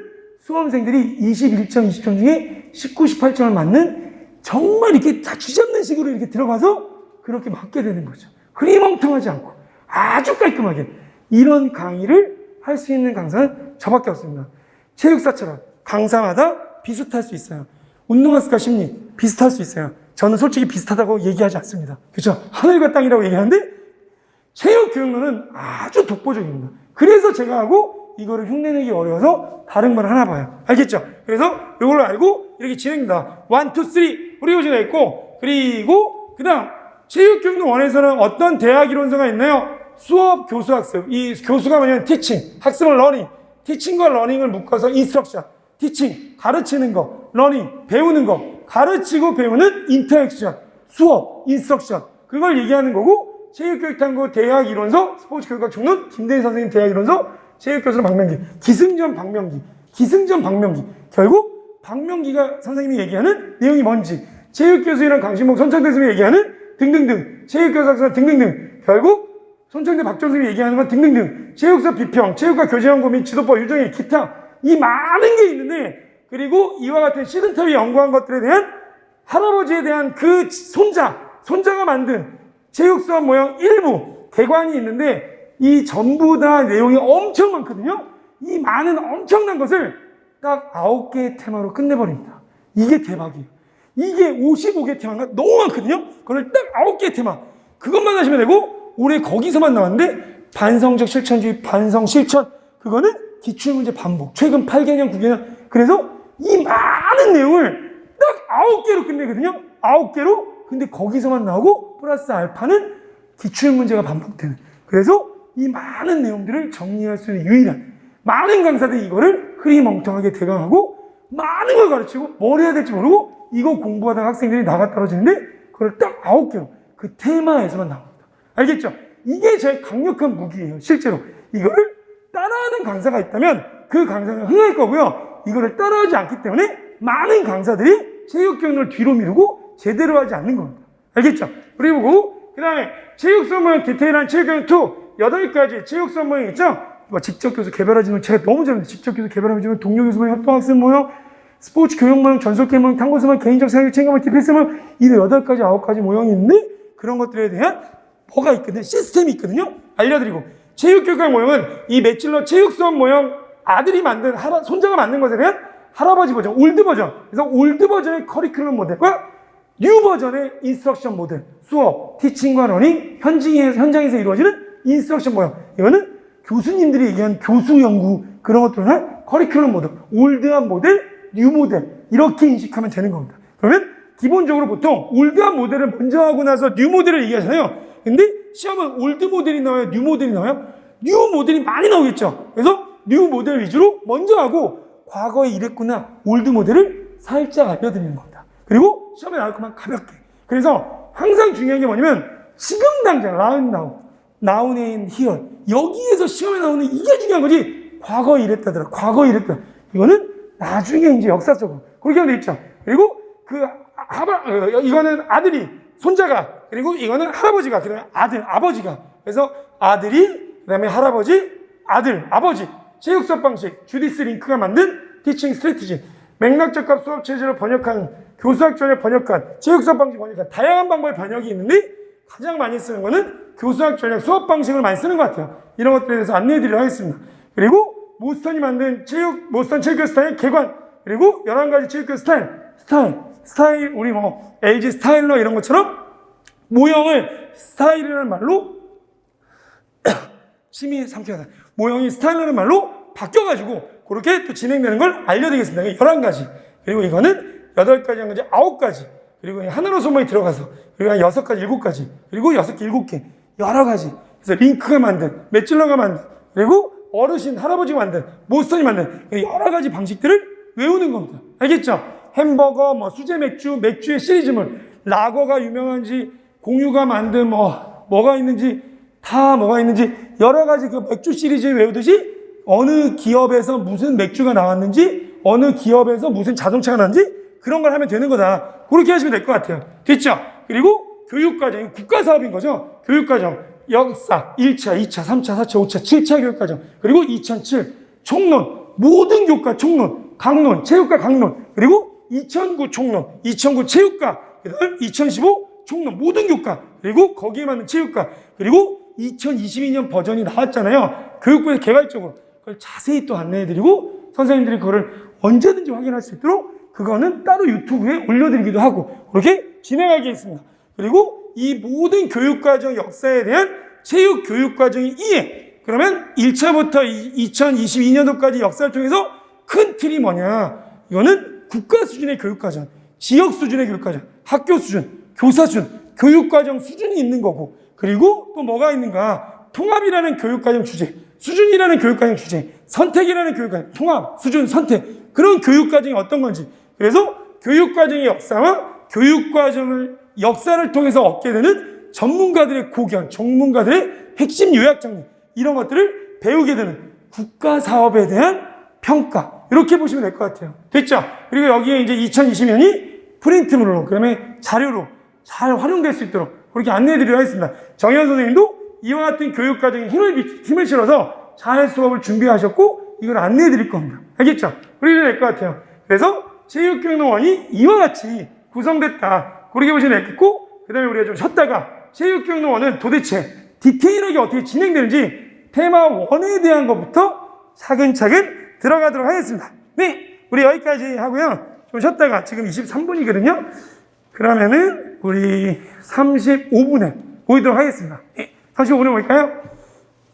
수험생들이 21점, 20점 중에 19, 18점을 맞는 정말 이렇게 다 쥐잡는 식으로 이렇게 들어가서 그렇게 맞게 되는 거죠. 흐리멍텅하지 않고 아주 깔끔하게 이런 강의를 할 수 있는 강사는 저밖에 없습니다. 체육사처럼 강사마다 비슷할 수 있어요. 운동학습과 심리 비슷할 수 있어요. 저는 솔직히 비슷하다고 얘기하지 않습니다. 그렇죠? 하늘과 땅이라고 얘기하는데 체육교육론은 아주 독보적입니다. 그래서 제가 하고 이거를 흉내내기 어려워서 다른 걸 하나 봐요. 알겠죠? 그래서 이걸로 알고 이렇게 진행됩니다. 1, 2, 3 프리오즈가 있고 그리고 그 다음 체육교육론 원에서는 어떤 대학 이론서가 있나요? 수업, 교수, 학습. 이 교수가 뭐냐면 teaching, 학습은 learning. teaching과 learning을 묶어서 instruction. teaching, 가르치는 거. learning, 배우는 거. 가르치고 배우는 interaction. 수업, instruction. 그걸 얘기하는 거고 체육교육탐구 대학 이론서, 스포츠교육학 총론, 김대희 선생님 대학 이론서, 체육교수는 박명기, 기승전 박명기, 기승전 박명기. 결국 박명기가 선생님이 얘기하는 내용이 뭔지, 체육교수이랑 강신목, 손창대 선생님이 얘기하는 등등등, 체육교사학습 등등등. 결국 손창대 박정선생님이 얘기하는 건 등등등. 체육사 비평, 체육과 교재연구 및 지도법 유정의 기타 이 많은 게 있는데 그리고 이와 같은 시든탑이 연구한 것들에 대한 할아버지에 대한 그 손자가 만든 체육수업 모형 일부 개관이 있는데 이 전부 다 내용이 엄청 많거든요. 이 많은 엄청난 것을 딱 9개의 테마로 끝내버립니다. 이게 대박이에요. 이게 55개 테마가 너무 많거든요. 그걸 딱 9개의 테마 그것만 하시면 되고 올해 거기서만 나왔는데 반성적 실천주의, 반성 실천 그거는 기출문제 반복, 최근 8개년, 9개년 그래서 이 많은 내용을 딱 9개로 끝내거든요. 9개로 근데 거기서만 나오고 플러스 알파는 기출문제가 반복되는 그래서 이 많은 내용들을 정리할 수 있는 유일한 많은 강사들이 이거를 흐리멍텅하게 대강하고 많은 걸 가르치고 뭘 해야 될지 모르고 이거 공부하다가 학생들이 나가 떨어지는데 그걸 딱 9개로 그 테마에서만 나옵니다. 알겠죠? 이게 제일 강력한 무기예요. 실제로 이거를 따라하는 강사가 있다면 그 강사는 흥할 거고요. 이거를 따라하지 않기 때문에 많은 강사들이 체육교육을 뒤로 미루고 제대로 하지 않는 겁니다. 알겠죠? 그리고 그 다음에 체육수업 모형 디테일한 체육교육 2 8가지 체육수업 모형 있죠? 직접 교수 개발하지 는 제가 너무 잘합니다. 직접 교수 개발하지 동료 교수 모형, 협동학습 모형, 스포츠 교육 모형, 전속계 모형, 탐구수 모형, 개인적 생활 챙겨 모형, 디펜스 모형 이 8가지, 9가지 모형이 있는데 그런 것들에 대한 뭐가 있거든요. 시스템이 있거든요. 알려드리고 체육교육학 모형은 이 매칠러 체육수업 모형 아들이 만든 손자가 만든 것에 대한 할아버지 버전, 올드 버전. 그래서 올드 버전의 커리큘럼 모델과 뉴 버전의 인스트럭션 모델, 수업, 티칭과 러닝, 현장에서 이루어지는 인스트럭션 모형. 이거는 교수님들이 얘기한 교수 연구 그런 것들을 한 커리큘럼 모델, 올드한 모델, 뉴 모델 이렇게 인식하면 되는 겁니다. 그러면 기본적으로 보통 올드한 모델을 먼저 하고 나서 뉴 모델을 얘기하잖아요. 근데 시험은 올드 모델이 나와요? 뉴 모델이 나와요? 뉴 모델이 많이 나오겠죠. 그래서 뉴 모델 위주로 먼저 하고 과거에 이랬구나 올드 모델을 살짝 알려드리는 겁니다. 그리고 시험에 나올 것만 가볍게. 그래서 항상 중요한 게 뭐냐면 지금 당장 now and here 여기에서 시험에 나오는 이게 중요한 거지 과거에 이랬다더라 과거에 이랬다 이거는 나중에 이제 역사적으로 그렇게 하면 돼 있죠. 그리고 이거는 아들이 손자가 그리고 이거는 할아버지가 그다음에 아버지가 그래서 아들이 그다음에 할아버지 아들 아버지 체육수업 방식 주디스 링크가 만든 티칭 스트래티지 맥락적합 수업 체제를 번역한 교수학전에 번역한 체육수업 방식 번역한 다양한 방법의 번역이 있는데 가장 많이 쓰는 거는 교수학 전략 수업 방식을 많이 쓰는 것 같아요. 이런 것들에 대해서 안내해 드리도록 하겠습니다. 그리고 모스턴이 만든 모스턴 체육교육 스타일 개관 그리고 11가지 체육교육 스타일 우리 LG 스타일러 이런 것처럼 모형을 스타일이라는 말로 심히 삼켜야 돼. 모형이 스타일러라는 말로 바뀌어가지고 그렇게 또 진행되는 걸 알려드리겠습니다. 11가지 그리고 이거는 8가지 한 가지 9가지 그리고 하나로 소모이 들어가서 그리고 한 6가지 7가지 그리고 6개 7개 여러 가지 그래서 링크가 만든 매찔러가 만든 그리고 어르신 할아버지가 만든 모스턴이 만든 여러 가지 방식들을 외우는 겁니다. 알겠죠? 햄버거 수제 맥주의 시리즈물 라거가 유명한지 공유가 만든 뭐가 있는지 여러 가지 그 맥주 시리즈 외우듯이 어느 기업에서 무슨 맥주가 나왔는지 어느 기업에서 무슨 자동차가 나왔는지 그런 걸 하면 되는 거다. 그렇게 하시면 될 것 같아요. 됐죠? 그리고 교육과정, 국가사업인 거죠. 교육과정, 역사, 1차, 2차, 3차, 4차, 5차, 7차 교육과정 그리고 2007 총론, 모든 교과 총론 강론, 체육과 강론, 그리고 2009 총론, 2009 체육과, 그다음 2015 총론, 모든 교과, 그리고 거기에 맞는 체육과, 그리고 2022년 버전이 나왔잖아요. 교육부에서 개발적으로 그걸 자세히 또 안내해드리고 선생님들이 그거를 언제든지 확인할 수 있도록 그거는 따로 유튜브에 올려드리기도 하고 그렇게 진행하겠습니다. 그리고 이 모든 교육과정 역사에 대한 체육교육과정의 이해, 그러면 1차부터 2022년도까지 역사를 통해서 큰 틀이 뭐냐, 이거는 국가 수준의 교육과정, 지역 수준의 교육과정, 학교 수준, 교사 수준, 교육과정 수준이 있는 거고, 그리고 또 뭐가 있는가, 통합이라는 교육과정 주제, 수준이라는 교육과정 주제, 선택이라는 교육과정, 통합, 수준, 선택, 그런 교육과정이 어떤 건지, 그래서 교육과정의 역사와 교육과정을 역사를 통해서 얻게 되는 전문가들의 고견, 전문가들의 핵심 요약 정리, 이런 것들을 배우게 되는 국가사업에 대한 평가, 이렇게 보시면 될 것 같아요. 됐죠? 그리고 여기에 이제 2020년이 프린트물로, 그다음에 자료로 잘 활용될 수 있도록 그렇게 안내해드리도록 하겠습니다. 정현 선생님도 이와 같은 교육과정에 힘을 실어서 잘 수업을 준비하셨고 이걸 안내해드릴 겁니다. 알겠죠? 그렇게 될 것 같아요. 그래서 체육교육농원이 이와 같이 구성됐다. 그렇게 보시면 되겠고, 그 다음에 우리가 좀 쉬었다가 체육교육농원은 도대체 디테일하게 어떻게 진행되는지 테마 1에 대한 것부터 차근차근 들어가도록 하겠습니다. 네, 우리 여기까지 하고요. 좀 쉬었다가 지금 23분이거든요. 그러면은 우리 35분에 모이도록 하겠습니다. 네, 35분에 모일까요?